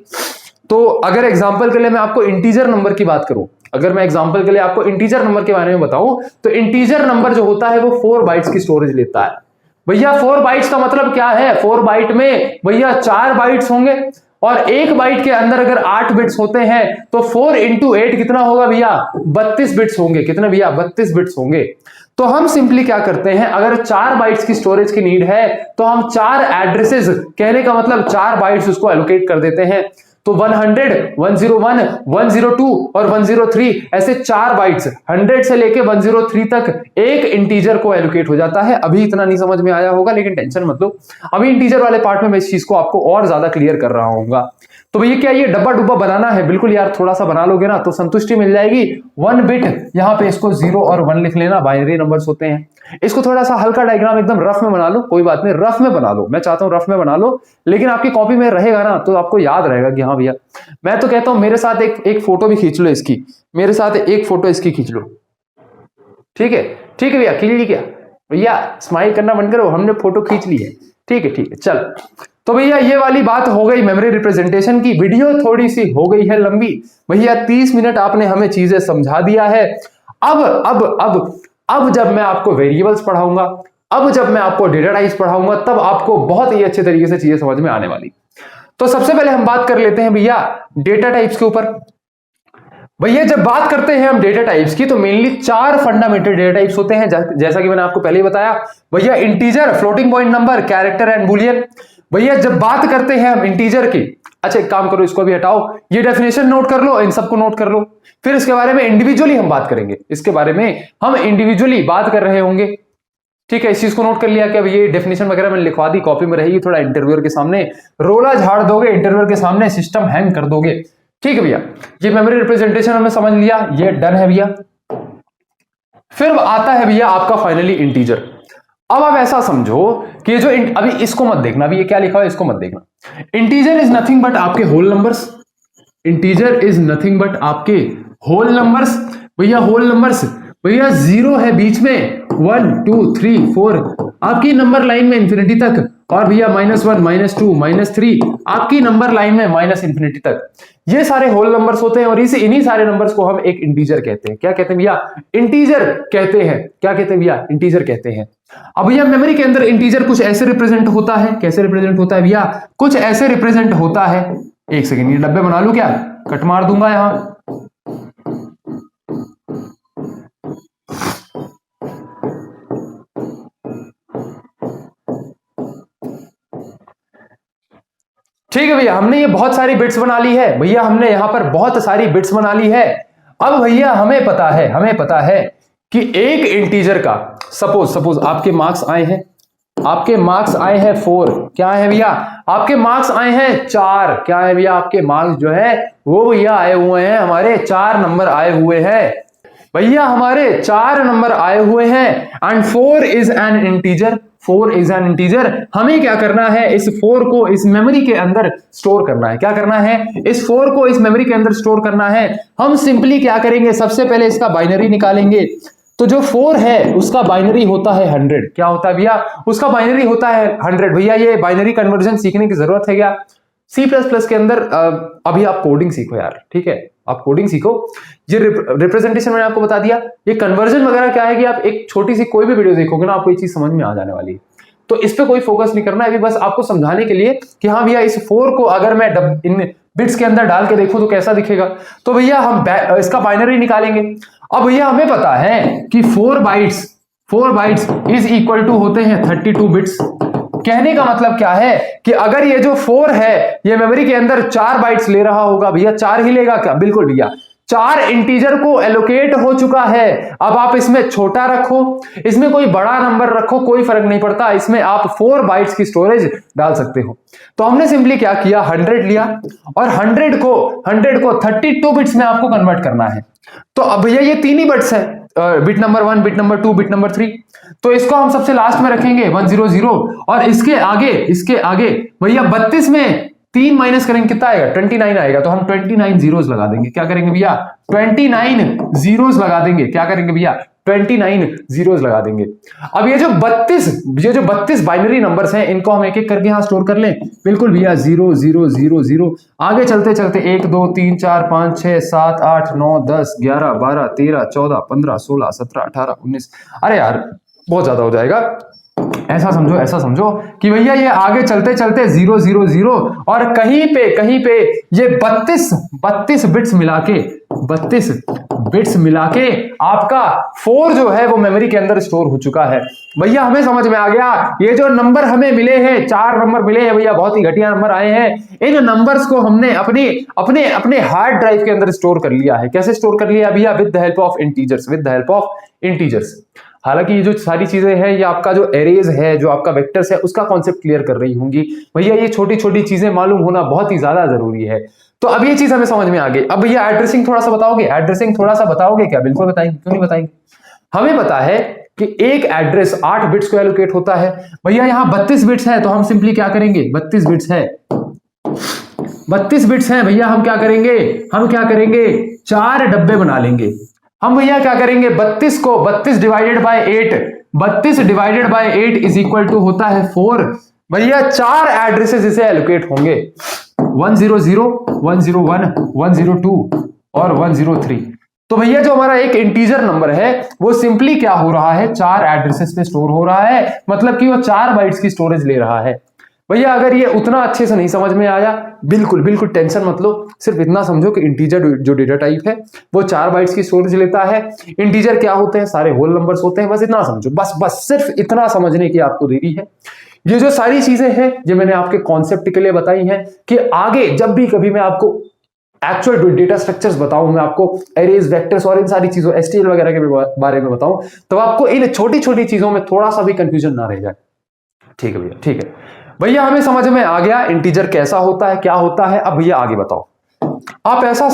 तो अगर एग्जांपल के लिए मैं आपको इंटीजर नंबर की बात करूं, अगर मैं एग्जांपल के लिए आपको इंटीजर नंबर के बारे में बताऊं, तो इंटीजर नंबर जो होता है वो 4 बाइट्स की स्टोरेज लेता है। भैया 4 बाइट्स का मतलब क्या है, 4 बाइट में भैया 4 बाइट्स होंगे, और एक बाइट के अंदर अगर 8 बिट्स होते हैं तो 4 इंटू 8 कितना होगा भैया, 32 बिट्स होंगे। कितना भैया, 32 बिट्स होंगे। तो हम सिंपली क्या करते हैं, अगर 4 बाइट्स की स्टोरेज की नीड है तो हम 4 एड्रेसेस, कहने का मतलब 4 बाइट्स उसको एलोकेट कर देते हैं। तो 100, 101, 102 और 103 ऐसे 4 बाइट्स 100 से लेके 103 तक एक इंटीजर को एलोकेट हो जाता है। अभी इतना नहीं समझ में आया होगा, लेकिन टेंशन मत लो, अभी इंटीजर वाले पार्ट में मैं इस चीज को आपको और ज्यादा क्लियर कर रहा हूँ। तो भैया क्या ये डब्बा डुब्बा बनाना है, बिल्कुल यार, थोड़ा सा बना लोगे ना तो संतुष्टि मिल जाएगी। 1 बिट यहाँ पे इसको 0 और 1 लिख लेना, बाइनरी नंबर्स होते हैं। इसको थोड़ा सा हल्का डायग्राम एकदम रफ में बना लो, कोई बात नहीं, रफ में बना लो, मैं चाहता हूं रफ में बना लो, लेकिन आपकी कॉपी में रहेगा ना तो आपको याद रहेगा कि हाँ भैया। मैं तो कहता हूं मेरे साथ एक फोटो भी खींच लो इसकी, मेरे साथ एक फोटो इसकी खींच लो, ठीक है भैया, खींच ली क्या भैया, स्माइल करना बंद करो, हमने फोटो खींच ली है, ठीक है चल। तो भैया ये वाली बात हो गई मेमोरी रिप्रेजेंटेशन की। वीडियो थोड़ी सी हो गई है लंबी भैया, 30 मिनट आपने हमें चीजें समझा दिया है। अब जब मैं आपको वेरिएबल्स पढ़ाऊंगा, अब जब मैं आपको डेटा टाइप्स पढ़ाऊंगा, तब आपको बहुत ही अच्छे तरीके से चीजें समझ में आने वाली। तो सबसे पहले हम बात कर लेते हैं भैया डेटा टाइप्स के ऊपर। भैया जब बात करते हैं हम डेटा टाइप्स की, तो मेनली 4 फंडामेंटल डेटा टाइप्स होते हैं, जैसा कि मैंने आपको पहले ही बताया भैया, integer, floating point number, character and Boolean. भैया जब बात करते हैं हम इंटीजर की, अच्छा एक काम करो, इसको भी हटाओ, ये डेफिनेशन नोट कर लो, इन सबको नोट कर लो, फिर इसके बारे में इंडिविजुअली हम बात करेंगे, इसके बारे में हम इंडिविजुअली बात कर रहे होंगे, ठीक है। इस चीज को नोट कर लिया कि अब ये डेफिनेशन वगैरह मैंने लिखवा दी, कॉपी में रहेगी, थोड़ा इंटरव्यूअर के सामने रोला झाड़ दोगे, इंटरव्यूअर के सामने सिस्टम हैंग कर दोगे, ठीक है भैया। ये मेमोरी रिप्रेजेंटेशन हमने समझ लिया, ये डन है भैया। फिर आता है भैया आपका फाइनली इंटीजर। अब आप ऐसा समझो कि जो अभी इसको मत देखना, अभी ये क्या लिखा है इसको मत देखना। इंटीजर इज नथिंग बट आपके whole numbers, integer is nothing but आपके होल नंबर्स। भैया होल नंबर्स, भैया 0 है बीच में, 1 2 3 4 आपकी नंबर लाइन में इंफिनिटी तक, और भैया -1 -2 -3 आपकी नंबर लाइन में -इंफिनिटी तक। ये सारे होल नंबर्स होते हैं, और इन्हीं सारे नंबर्स को हम एक इंटीजर कहते हैं। क्या कहते हैं भैया, इंटीजर कहते हैं। क्या कहते हैं भैया, इंटीजर कहते हैं। अब भैया मेमोरी के अंदर इंटीजर कुछ ऐसे रिप्रेजेंट होता है, कैसे रिप्रेजेंट होता है भैया, कुछ ऐसे रिप्रेजेंट होता है। एक सेकेंड, ये डब्बे बना लूं क्या, कट मार दूंगा यहां। ठीक है भैया, हमने ये बहुत सारी बिट्स बना ली है भैया, हमने यहां पर बहुत सारी बिट्स बना ली है। अब भैया हमें पता है कि एक इंटीजर का सपोज आपके मार्क्स आए हैं, आपके मार्क्स आए हैं 4, क्या है भैया, आपके मार्क्स आए हैं 4, क्या है भैया, आपके मार्क्स जो है वो भैया आए हुए हैं, हमारे 4 नंबर आए हुए हैं भैया, हमारे 4 नंबर आए हुए हैं। And 4 is an integer, 4 is an integer. हमें क्या करना है, इस 4 को इस मेमोरी के अंदर स्टोर करना है। क्या करना है, इस 4 को इस मेमोरी के अंदर स्टोर करना है। हम सिंपली क्या करेंगे, सबसे पहले इसका बाइनरी निकालेंगे। तो जो 4 है उसका बाइनरी होता है 100। क्या होता है भैया, उसका बाइनरी होता है 100। भैया ये बाइनरी कन्वर्जन सीखने की जरूरत है क्या, C++ के अंदर अभी आप कोडिंग सीखो यार, ठीक है, आप कोडिंग सीखो। ये रिप्रेजेंटेशन मैंने आपको बता दिया, ये कन्वर्जन वगैरह क्या है कि आप एक छोटी सी कोई भी वीडियो देखोगे ना, आपको ये चीज समझ में आ जाने वाली है। तो इस पे कोई फोकस नहीं करना है अभी, बस आपको समझाने के लिए कि हाँ भैया इस 4 को अगर मैं इन बिट्स के अंदर डाल के देखूं तो कैसा दिखेगा। तो भैया हम इसका बाइनरी निकालेंगे। अब भैया हमें पता है कि 4 बाइट्स इज इक्वल टू होते हैं 32 बिट्स। कहने का मतलब क्या है कि अगर ये जो 4 है ये मेमोरी के अंदर 4 बाइट्स ले रहा होगा, भैया 4 ही लेगा क्या, बिल्कुल भैया 4 इंटीजर को एलोकेट हो चुका है। अब आप इसमें छोटा रखो, इसमें कोई बड़ा नंबर रखो, कोई फर्क नहीं पड़ता, इसमें आप 4 बाइट्स की स्टोरेज डाल सकते हो। तो हमने सिंपली क्या किया, 100 लिया और 100 को 32 बिट्स में आपको कन्वर्ट करना है। तो अब भैया ये 3 ही बिट्स है, bit number 1, bit number 2, bit number 3। तो इसको हम सबसे लास्ट में रखेंगे 100 और इसके आगे भैया 32 में 3 माइनस करेंगे कितना आएगा 29 आएगा, तो हम 29 जीरोस लगा देंगे। क्या करेंगे भैया 29 जीरोस लगा देंगे। क्या करेंगे भैया 29 जीरोस लगा देंगे। अब ये जो 32 बाइनरी नंबर्स हैं इनको हम एक एक करके यहां स्टोर कर लें। बिल्कुल भैया 0 0 0 0 आगे चलते चलते 1 2 3 4 5 6 7 8 9 10 11 12 13 14 15 16 17 18 19। अरे यार बहुत ज्यादा हो जाएगा। ऐसा समझो कि भैया ये आगे चलते चलते 0 0 0 और कहीं पे ये 32 बिट्स मिला के आपका 4 जो है वो मेमोरी के अंदर स्टोर हो चुका है। भैया हमें समझ में आ गया ये जो नंबर हमें मिले हैं, 4 नंबर मिले हैं भैया, बहुत ही घटिया नंबर आए हैं। इन नंबर्स को हमने अपने हार्ड ड्राइव के अंदर स्टोर कर लिया है। कैसे स्टोर कर लिया भैया? With the help of integers. हालांकि ये जो सारी चीजें हैं ये आपका जो एरेज है, जो आपका वेक्टर्स है, उसका कॉन्सेप्ट क्लियर कर रही होंगी। भैया ये छोटी छोटी चीजें मालूम होना बहुत ही ज्यादा जरूरी है। तो अब ये चीज हमें समझ में आ गई। अब भैया एड्रेसिंग थोड़ा सा बताओगे? क्या बिल्कुल बताएंगे, क्यों नहीं बताएंगे। हमें पता है कि एक एड्रेस 8 बिट्स को एलोकेट होता है। भैया यहाँ 32 बिट्स है तो हम सिंपली क्या करेंगे, 32 बिट्स है भैया, हम क्या करेंगे 4 डब्बे बना लेंगे। हम भैया क्या करेंगे 32 को 32 divided by 8 is equal to होता है 4। भैया 4 एड्रेसेस इसे एलोकेट होंगे, 100 101 102 और 103। तो भैया जो हमारा एक इंटीजर नंबर है वो सिंपली क्या हो रहा है 4 एड्रेसेस पे स्टोर हो रहा है, मतलब कि वो 4 बाइट्स की स्टोरेज ले रहा है। भैया अगर ये उतना अच्छे से नहीं समझ में आया, बिल्कुल टेंशन मत लो, सिर्फ इतना समझो कि इंटीजर जो डेटा टाइप है वो 4 बाइट्स की स्टोरेज लेता है। इंटीजर क्या होते हैं? सारे होल नंबर्स होते हैं। बस इतना समझो, बस सिर्फ इतना समझने की आपको देरी है। ये जो सारी चीजें हैं ये मैंने आपके कॉन्सेप्ट के लिए बताई हैं कि आगे जब भी कभी मैं आपको एक्चुअल डेटा स्ट्रक्चर्स बताऊं, मैं आपको एरेज, वेक्टर्स और इन सारी चीजों एसटीएल वगैरह के बारे में बताऊं, तो आपको इन छोटी छोटी चीजों में थोड़ा सा भी कंफ्यूजन ना रह जाए। ठीक है भैया, ठीक है भैया, हमें समझ में आ गया इंटीजर कैसा होता है, क्या होता है। अब भैया आगे बताओ। आप ऐसा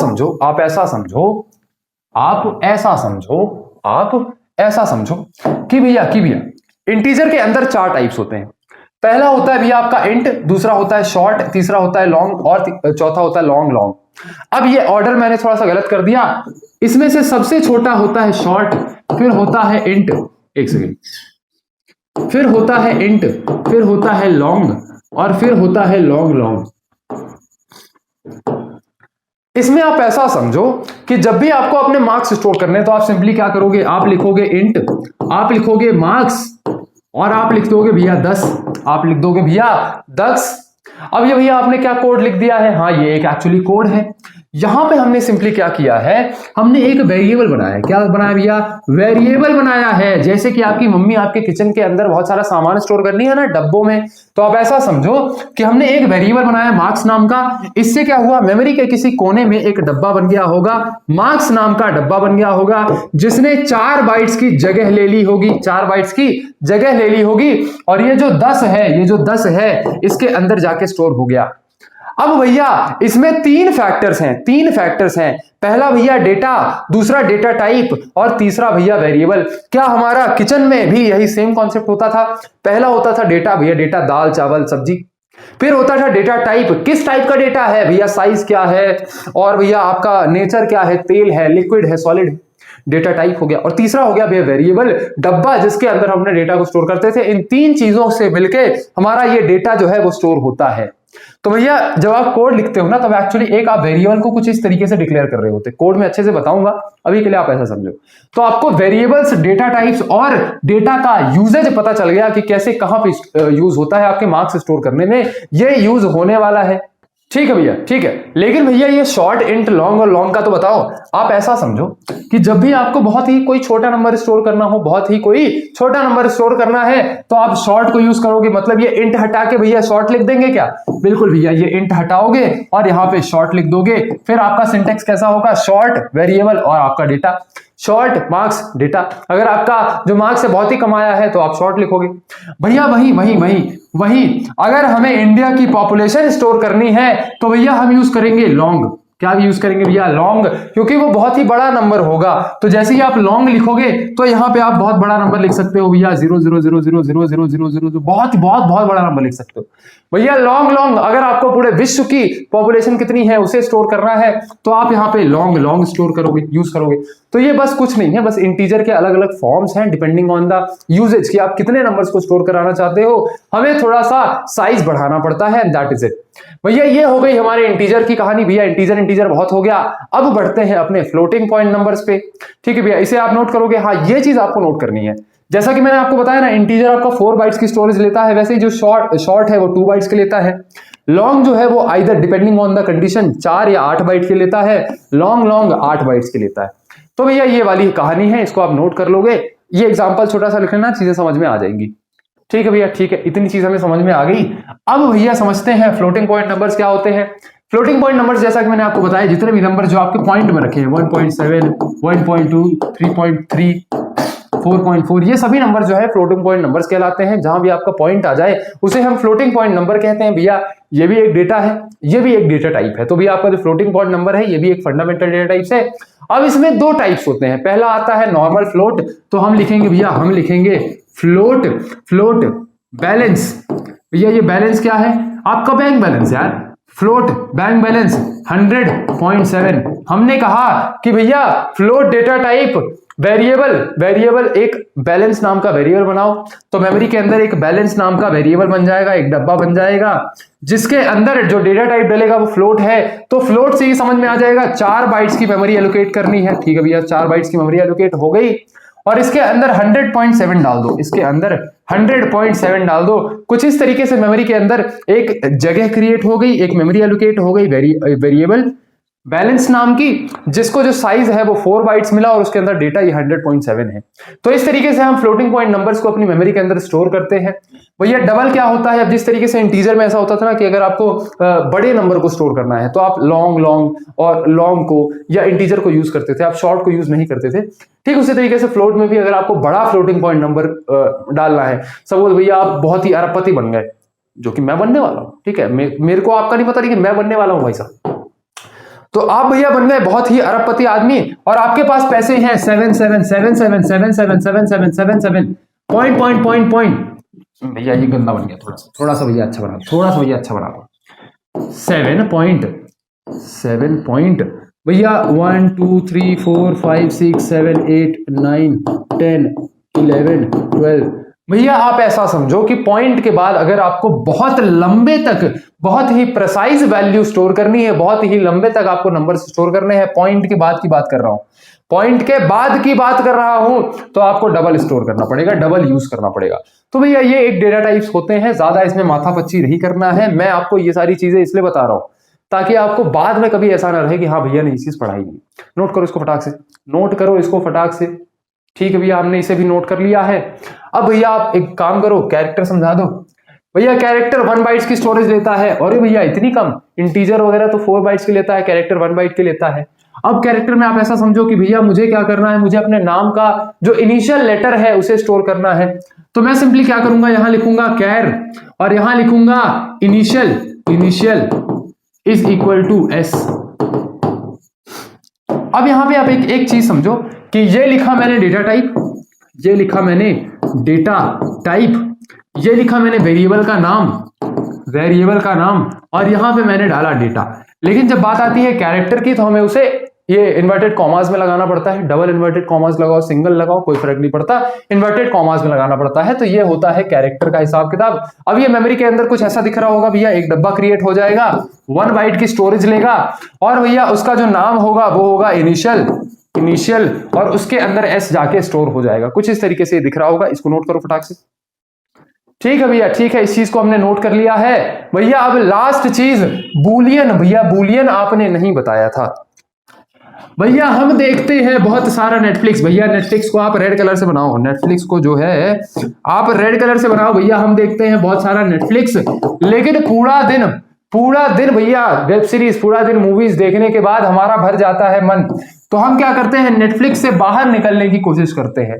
समझो कि भैया इंटीजर के अंदर 4 टाइप्स होते हैं। पहला होता है भैया आपका इंट, दूसरा होता है शॉर्ट, तीसरा होता है लॉन्ग और चौथा होता है लॉन्ग। अब ये ऑर्डर मैंने थोड़ा सा गलत कर दिया। इसमें से सबसे छोटा होता है शॉर्ट, फिर होता है इंट, एक सेकेंड, फिर होता है इंट, फिर होता है लॉन्ग और फिर होता है लॉन्ग। इसमें आप ऐसा समझो कि जब भी आपको अपने मार्क्स स्टोर करने तो आप सिंपली क्या करोगे, आप लिखोगे इंट, आप लिखोगे मार्क्स और आप लिख दोगे भैया 10, आप लिख दोगे भैया 10। अब ये भैया आपने क्या कोड लिख दिया है? हाँ, ये एक एक्चुअली कोड है। यहां पे हमने सिंपली क्या किया है, हमने एक वेरिएबल बनाया है। क्या बनाया भैया? वेरिएबल बनाया है। जैसे कि आपकी मम्मी आपके किचन के अंदर बहुत सारा सामान स्टोर करनी है ना डब्बों में, तो आप ऐसा समझो कि हमने एक वेरिएबल बनाया मार्क्स नाम का। इससे क्या हुआ, मेमोरी के किसी कोने में एक डब्बा बन गया होगा, मार्क्स नाम का डब्बा बन गया होगा, जिसने 4 बाइट्स की जगह ले ली होगी, 4 बाइट्स की जगह ले ली होगी। और ये जो 10 है इसके अंदर जाके स्टोर हो गया। अब भैया इसमें 3 फैक्टर्स हैं। पहला भैया डेटा, दूसरा डेटा टाइप और तीसरा भैया वेरिएबल। क्या हमारा किचन में भी यही सेम कॉन्सेप्ट होता था? पहला होता था डेटा, भैया डेटा दाल चावल सब्जी। फिर होता था डेटा टाइप, किस टाइप का डेटा है भैया, साइज क्या है और भैया आपका नेचर क्या है, तेल है, लिक्विड है, सॉलिड है, डेटा टाइप हो गया। और तीसरा हो गया भैया वेरिएबल, डब्बा जिसके अंदर हमने डेटा को स्टोर करते थे। इन 3 चीजों से मिलके हमारा ये डेटा जो है वो स्टोर होता है। तो भैया जब आप कोड लिखते हो ना तब एक्चुअली एक आप वेरिएबल को कुछ इस तरीके से डिक्लेयर कर रहे होते। कोड में अच्छे से बताऊंगा, अभी के लिए आप ऐसा समझो। तो आपको वेरिएबल्स, डेटा टाइप्स और डेटा का यूजेज पता चल गया कि कैसे कहां पे यूज होता है आपके मार्क्स स्टोर करने में, ये यूज होने वाला है। ठीक है भैया, ठीक है। लेकिन भैया ये शॉर्ट, इंट, लॉन्ग और लॉन्ग का तो बताओ। आप ऐसा समझो कि जब भी आपको बहुत ही कोई छोटा नंबर स्टोर करना हो, तो आप शॉर्ट को यूज करोगे। मतलब ये इंट हटा के भैया शॉर्ट लिख देंगे क्या? बिल्कुल भैया, ये इंट हटाओगे और यहाँ पे शॉर्ट लिख दोगे। फिर आपका सिंटेक्स कैसा होगा, शॉर्ट वेरिएबल और आपका डेटा, शॉर्ट मार्क्स डेटा। अगर आपका जो मार्क्स है बहुत ही कम आया है तो आप शॉर्ट लिखोगे। भैया वही अगर हमें इंडिया की पॉपुलेशन स्टोर करनी है तो भैया हम यूज करेंगे लॉन्ग। क्या यूज करेंगे भैया, लॉन्ग, क्योंकि वो बहुत ही बड़ा नंबर होगा। तो जैसे ही आप लॉन्ग लिखोगे तो यहाँ पे आप बहुत बड़ा नंबर लिख सकते हो भैया, 000000000, बहुत बहुत बहुत बड़ा नंबर लिख सकते हो भैया। लॉन्ग लॉन्ग, अगर आपको पूरे विश्व की पॉपुलेशन कितनी है उसे स्टोर करना है तो आप यहाँ पे लॉन्ग लॉन्ग स्टोर करोगे, यूज करोगे। तो ये बस कुछ नहीं है, बस इंटीजर के अलग अलग फॉर्म्स हैं डिपेंडिंग ऑन द यूजेज कि आप कितने नंबर्स को स्टोर कराना चाहते हो। हमें थोड़ा सा साइज बढ़ाना पड़ता है, दैट इज इट भैया। ये हो गई हमारे इंटीजर की कहानी भैया। इंटीजर इंटीजर बहुत हो गया, अब बढ़ते हैं अपने फ्लोटिंग पॉइंट नंबर्स पे। ठीक है भैया, इसे आप नोट करोगे। हाँ, ये चीज आपको नोट करनी है, जैसा कि मैंने आपको बताया ना, इंटीजर आपका 4 बाइट्स की स्टोरेज लेता है, वैसे ही जो शॉर्ट है वो 2 बाइट्स के लेता है। लॉन्ग जो है वो either depending on the condition 4 या 8 बाइट के लेता है, लॉन्ग लॉन्ग 8 बाइट्स के लेता है। तो भैया ये वाली कहानी है, इसको आप नोट कर लोगे। ये एग्जांपल छोटा सा लिख लेना, चीजें समझ में आ जाएंगी। ठीक है भैया, ठीक है, इतनी चीज हमें समझ में आ गई। अब भैया समझते हैं फ्लोटिंग पॉइंट नंबर्स क्या होते हैं। फ्लोटिंग पॉइंट नंबर्स जैसा कि मैंने आपको बताया, जितने भी नंबर जो आपके पॉइंट में रखे हैं 1.7, 1.2, 3.3, 4.4, ये सभी नंबर जो है फ्लोटिंग पॉइंट नंबर्स कहलाते हैं। जहां भी आपका पॉइंट आ जाए उसे हम फ्लोटिंग पॉइंट नंबर कहते हैं भैया। ये भी एक डेटा है, ये भी एक डेटा टाइप है। तो भैया आपका जो फ्लोटिंग पॉइंट नंबर है ये भी एक फंडामेंटल डेटा टाइप्स है। अब इसमें 2 टाइप्स होते हैं। पहला आता है नॉर्मल फ्लोट, तो हम लिखेंगे भैया, हम लिखेंगे फ्लोट बैलेंस। भैया ये बैलेंस क्या है, आपका बैंक बैलेंस यार, फ्लोट बैंक बैलेंस 100.7। हमने कहा कि भैया फ्लोट डेटा टाइप वेरिएबल एक बैलेंस नाम का वेरिएबल बनाओ, तो मेमोरी के अंदर एक बैलेंस नाम का वेरिएबल बन जाएगा, एक डब्बा बन जाएगा जिसके अंदर जो डेटा टाइप डलेगा वो फ्लोट है। तो फ्लोट से ही समझ में आ जाएगा 4 बाइट्स की मेमोरी एलोकेट करनी है। ठीक है भैया, 4 बाइट्स की मेमोरी एलोकेट हो गई और इसके अंदर 100.7 डाल दो, इसके अंदर 100.7 डाल दो। कुछ इस तरीके से मेमोरी के अंदर एक जगह क्रिएट हो गई, एक मेमोरी एलोकेट हो गई वेरिएबल बैलेंस नाम की, जिसको जो साइज है वो 4 बाइट्स मिला और उसके अंदर डेटा ये 100.7 है। तो इस तरीके से हम फ्लोटिंग पॉइंट नंबर्स को अपनी मेमोरी के अंदर स्टोर करते हैं। भैया डबल क्या होता है, अब जिस तरीके से इंटीजर में ऐसा होता था ना कि अगर आपको बड़े नंबर को स्टोर करना है तो आप लॉन्ग को या इंटीजर को यूज करते थे, आप शॉर्ट को यूज नहीं करते थे। ठीक उसी तरीके से फ्लोट में भी अगर आपको बड़ा फ्लोटिंग पॉइंट नंबर डालना है, सपोज भैया आप बहुत ही अरबपति बन गए, जो कि मैं बनने वाला हूं। ठीक है, मेरे को आपका नहीं पता लेकिन मैं बनने वाला हूं भाई साहब। तो आप भैया बन गए बहुत ही अरबपति आदमी और आपके पास पैसे हैं 7 पॉइंट। भैया ये गंदा बन गया, थोड़ा सा भैया अच्छा बना, थोड़ा सा भैया अच्छा बना दो। 7 पॉइंट भैया 1 2 3 4 5 6 7 8 9 10 11 12। भैया आप ऐसा समझो कि पॉइंट के बाद अगर आपको बहुत लंबे तक बहुत ही प्रिसाइज वैल्यू स्टोर करनी है, बहुत ही लंबे तक आपको नंबर स्टोर करने हैं, पॉइंट के बाद की बात कर रहा हूं, पॉइंट के बाद की बात कर रहा हूं, तो आपको डबल स्टोर करना पड़ेगा, डबल यूज करना पड़ेगा। तो भैया ये एक डेटा टाइप्स होते हैं, ज्यादा इसमें माथापच्ची नहीं करना है। मैं आपको ये सारी चीजें इसलिए बता रहा हूं ताकि आपको बाद में कभी ऐसा ना रहे कि हाँ भैया ने ये चीज पढ़ाई नहीं। नोट करो इसको फटाक से, नोट करो इसको फटाक से। ठीक है भैया, हमने इसे भी नोट कर लिया है। अब भैया आप एक काम करो, कैरेक्टर समझा दो। भैया कैरेक्टर 1 बाइट्स की स्टोरेज लेता है, और भैया इतनी कम, इंटीजर वगैरह तो 4 बाइट्स के लेता है, कैरेक्टर 1 बाइट के लेता है। अब कैरेक्टर में आप ऐसा समझो कि भैया मुझे क्या करना है, मुझे अपने नाम का जो इनिशियल लेटर है उसे स्टोर करना है। तो मैं सिंपली क्या करूंगा, यहां लिखूंगा कैर और यहां लिखूंगा initial is equal to S. अब यहां पे आप एक चीज समझो कि ये लिखा मैंने डेटा टाइप, ये लिखा मैंने डेटा टाइप, ये लिखा मैंने वेरिएबल का नाम और यहां पे मैंने डाला डेटा। लेकिन जब बात आती है कैरेक्टर की तो हमें उसे ये इन्वर्टेड कॉमास में लगाना पड़ता है। डबल इन्वर्टेड कॉमास लगाओ, सिंगल लगाओ, कोई फर्क नहीं पड़ता, इन्वर्टेड कॉमास में लगाना पड़ता है। तो ये होता है कैरेक्टर का हिसाब किताब। अब ये मेमोरी के अंदर कुछ ऐसा दिख रहा होगा भैया, एक डब्बा क्रिएट हो जाएगा, 1 बाइट की स्टोरेज लेगा और भैया उसका जो नाम होगा वो होगा इनिशियल और उसके अंदर एस जाके स्टोर हो जाएगा। कुछ इस तरीके से दिख रहा होगा, इसको नोट करो फटाक से। ठीक है भैया, ठीक है, इस चीज को हमने नोट कर लिया है। भैया अब लास्ट चीज बूलियन। भैया बूलियन आपने नहीं बताया था। भैया हम देखते हैं बहुत सारा नेटफ्लिक्स। भैया नेटफ्लिक्स को आप रेड कलर से बनाओ, नेटफ्लिक्स को जो है आप रेड कलर से बनाओ। भैया हम देखते हैं बहुत सारा नेटफ्लिक्स, लेकिन पूरा दिन भैया वेब सीरीज, पूरा दिन मूवीज देखने के बाद हमारा भर जाता है मन। तो हम क्या करते हैं, नेटफ्लिक्स से बाहर निकलने की कोशिश करते हैं।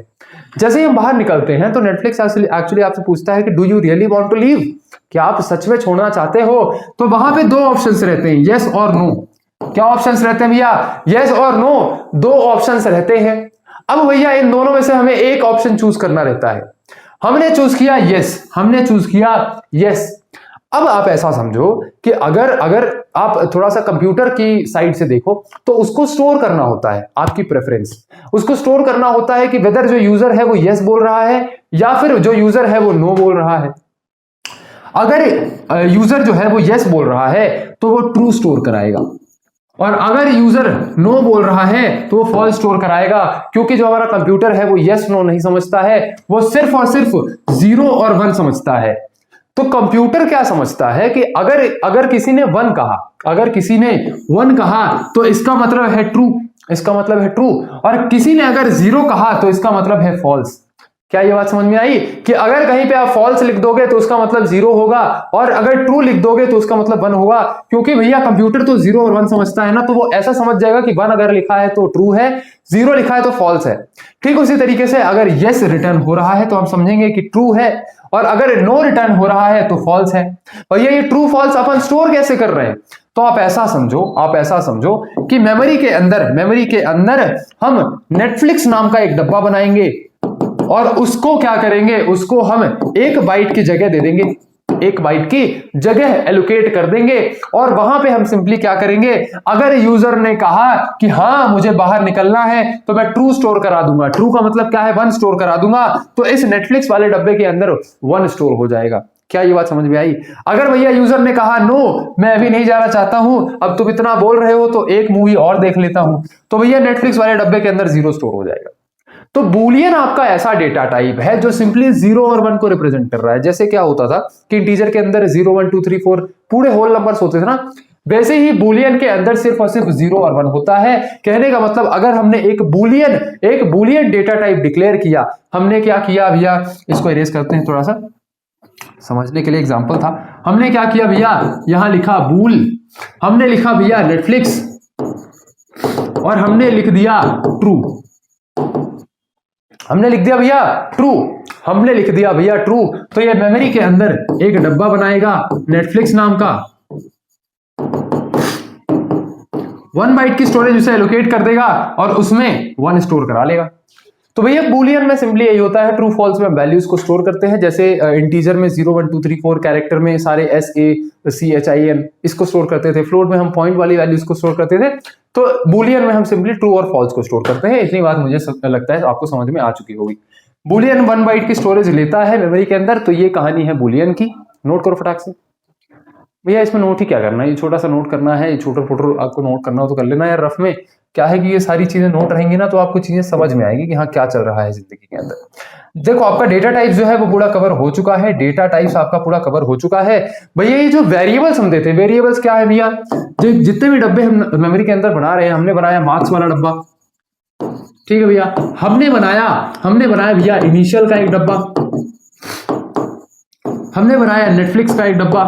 जैसे ही हम बाहर निकलते हैं तो नेटफ्लिक्स एक्चुअली आपसे पूछता है कि do you really want to leave, क्या आप सच में छोड़ना चाहते हो। तो वहां पे 2 ऑप्शंस रहते हैं, यस और नो। क्या ऑप्शंस रहते हैं भैया? यस और नो, दो ऑप्शंस रहते हैं। अब भैया इन दोनों में से हमें एक ऑप्शन चूज करना रहता है। हमने चूज किया यस, हमने चूज किया यस। अब आप ऐसा समझो कि अगर अगर आप थोड़ा सा कंप्यूटर की साइड से देखो तो उसको स्टोर करना होता है, आपकी प्रेफरेंस उसको स्टोर करना होता है कि वेदर जो यूजर है वो यस बोल रहा है या फिर जो यूजर है वो नो बोल रहा है। अगर यूजर जो है वो यस बोल रहा है तो वो ट्रू स्टोर कराएगा, और अगर यूजर नो बोल रहा है तो वो फॉल्स स्टोर कराएगा, क्योंकि जो हमारा कंप्यूटर है वो यस नो नहीं समझता है, वो सिर्फ और सिर्फ 0 और 1 समझता है। तो कंप्यूटर क्या समझता है कि अगर किसी ने 1 कहा, अगर किसी ने 1 कहा तो इसका मतलब है ट्रू, इसका मतलब है ट्रू, और किसी ने अगर 0 कहा तो इसका मतलब है फॉल्स। क्या ये बात समझ में आई कि अगर कहीं पे आप फॉल्स लिख दोगे तो उसका मतलब 0 होगा, और अगर ट्रू लिख दोगे तो उसका मतलब 1 होगा, क्योंकि भैया कंप्यूटर तो 0 और 1 समझता है ना, तो वो ऐसा समझ जाएगा कि 1 अगर लिखा है तो ट्रू है, 0 लिखा है तो फॉल्स है। ठीक उसी तरीके से अगर यस रिटर्न हो रहा है तो हम समझेंगे कि ट्रू है, और अगर नो रिटर्न हो रहा है तो फॉल्स है। भैया ये ट्रू फॉल्स अपन स्टोर कैसे कर रहे हैं? तो आप ऐसा समझो कि मेमोरी के अंदर हम नेटफ्लिक्स नाम का एक डब्बा बनाएंगे, और उसको क्या करेंगे, उसको हम 1 बाइट की जगह दे देंगे, 1 बाइट की जगह एलोकेट कर देंगे, और वहां पे हम सिंपली क्या करेंगे, अगर यूजर ने कहा कि हाँ मुझे बाहर निकलना है तो मैं ट्रू स्टोर करा दूंगा। ट्रू का मतलब क्या है? 1 स्टोर करा दूंगा, तो इस नेटफ्लिक्स वाले डब्बे के अंदर 1 स्टोर हो जाएगा। क्या ये बात समझ में आई? अगर भैया यूजर ने कहा नो मैं अभी नहीं जाना चाहता हूं, अब तुम इतना बोल रहे हो तो एक मूवी और देख लेता हूं, तो भैया नेटफ्लिक्स वाले डब्बे के अंदर 0 स्टोर हो जाएगा। तो बूलियन आपका ऐसा डेटा टाइप है जो सिंपली 0 और 1 को रिप्रेजेंट कर रहा है। जैसे क्या होता था कि इंटीजर के अंदर 0 1 2 3 4 पूरे होल नंबर्स होते थे ना, वैसे ही बूलियन के अंदर सिर्फ और सिर्फ 0 और 1 होता है। कहने का मतलब अगर हमने एक बूलियन डेटा टाइप डिक्लेयर किया, हमने क्या किया भैया, इसको इरेज करते हैं थोड़ा सा समझने के लिए, एग्जांपल था। हमने क्या किया भैया, यहां लिखा बूल, हमने लिखा भैया नेटफ्लिक्स, और हमने लिख दिया ट्रू, हमने लिख दिया भैया ट्रू, हमने लिख दिया भैया ट्रू। तो ये मेमोरी के अंदर एक डब्बा बनाएगा नेटफ्लिक्स नाम का, 1 बाइट की स्टोरेज उसे एलोकेट कर देगा और उसमें 1 स्टोर करा लेगा। तो भैया बूलियन में सिंपली यही होता है, ट्रू फॉल्स में वैल्यूज को स्टोर करते हैं। जैसे इंटीजर में 0 1 2 3 4 कैरेक्टर में सारे SACHIN इसको स्टोर करते थे, फ्लोट में हम पॉइंट वाली वैल्यूज को स्टोर करते थे, तो बूलियन में हम सिंपली ट्रू और फॉल्स को स्टोर करते हैं। इतनी बात मुझे लगता है आपको समझ में आ चुकी होगी। बूलियन 1 बाइट की स्टोरेज लेता है मेमोरी के अंदर, तो ये कहानी है बूलियन की। नोट करो फटाक से भैया, इसमें नोट ही क्या करना है, ये छोटा सा नोट करना है, छोटा फोटो आपको नोट करना हो तो कर लेना यार रफ में। क्या है कि ये सारी चीजें नोट रहेंगी ना तो आपको चीजें समझ में आएगी कि हाँ क्या चल रहा है जिंदगी के अंदर। देखो आपका डेटा टाइप जो है वो पूरा कवर हो चुका है, डेटा टाइप्स आपका पूरा कवर हो चुका है। भैया ये जो वेरिएबल्स हम देते हैं, वेरिएबल्स क्या है भैया, जितने भी डब्बे हम मेमोरी के अंदर बना रहे हैं, हमने बनाया मार्क्स वाला डब्बा, ठीक है भैया, हमने बनाया भैया इनिशियल का एक डब्बा, हमने बनाया नेटफ्लिक्स का एक डब्बा।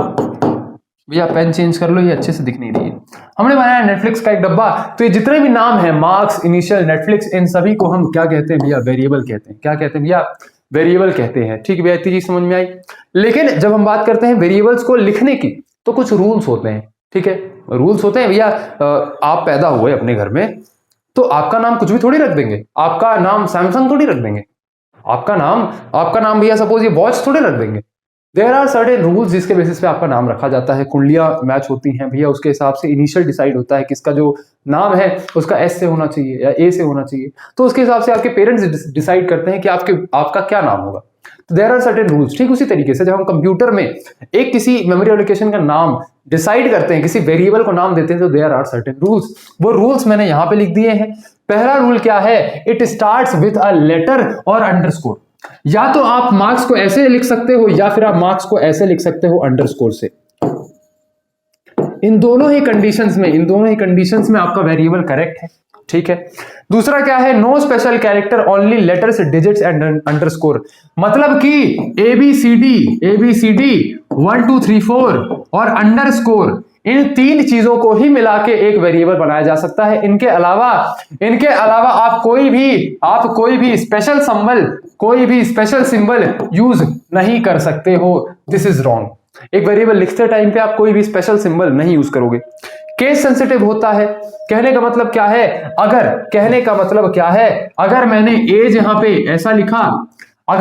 भैया पेन चेंज कर लो, ये अच्छे से दिख नहीं रही है। हमने बनाया नेटफ्लिक्स का एक डब्बा। तो ये जितने भी नाम है मार्क्स, इनिशियल, नेटफ्लिक्स, इन सभी को हम क्या कहते हैं भैया, वेरिएबल कहते हैं। क्या कहते हैं भैया, वेरिएबल कहते हैं। ठीक है भैया, इतनी चीज समझ में आई। लेकिन जब हम बात करते हैं वेरिएबल्स को लिखने की तो कुछ रूल्स होते हैं। ठीक है, रूल्स होते हैं भैया। आप पैदा हुए अपने घर में तो आपका नाम कुछ भी थोड़ी रख देंगे, आपका नाम सैमसंग थोड़ी रख देंगे, आपका नाम भैया सपोज ये वॉच थोड़े रख देंगे। देयर आर सर्टेन रूल्स जिसके बेसिस पे आपका नाम रखा जाता है, कुंडलियां मैच होती हैं भैया, उसके हिसाब से इनिशियल डिसाइड होता है किसका जो नाम है उसका S से होना चाहिए या A से होना चाहिए, तो उसके हिसाब से आपके पेरेंट्स डिसाइड करते हैं कि आपका क्या नाम होगा। तो देयर आर सर्टेन रूल्स। ठीक उसी तरीके से जब हम कंप्यूटर में एक किसी मेमोरी एलोकेशन का नाम डिसाइड करते हैं, किसी वेरिएबल को नाम देते हैं, तो देयर आर सर्टेन रूल्स। वो रूल्स मैंने यहां पे लिख दिए हैं। पहला रूल क्या है, it starts with a letter और अंडरस्कोर। या तो आप मार्क्स को ऐसे लिख सकते हो या फिर आप मार्क्स को ऐसे लिख सकते हो अंडरस्कोर से। इन दोनों ही कंडीशंस में आपका वेरिएबल करेक्ट है। ठीक है, दूसरा क्या है, no special character, only letters, digits and underscore. मतलब कि ABCD 1 2 3 4 और अंडरस्कोर, इन 3 चीजों को ही मिला के एक वेरिएबल बनाया जा सकता है। इनके अलावा आप कोई भी स्पेशल सिंबल यूज नहीं कर सकते हो। This is wrong. एक वेरिएबल लिखते टाइम पे आप कोई भी स्पेशल सिंबल नहीं यूज करोगे। केस सेंसिटिव होता है। कहने का मतलब क्या है, अगर मैंने एज यहां पे ऐसा लिखा, और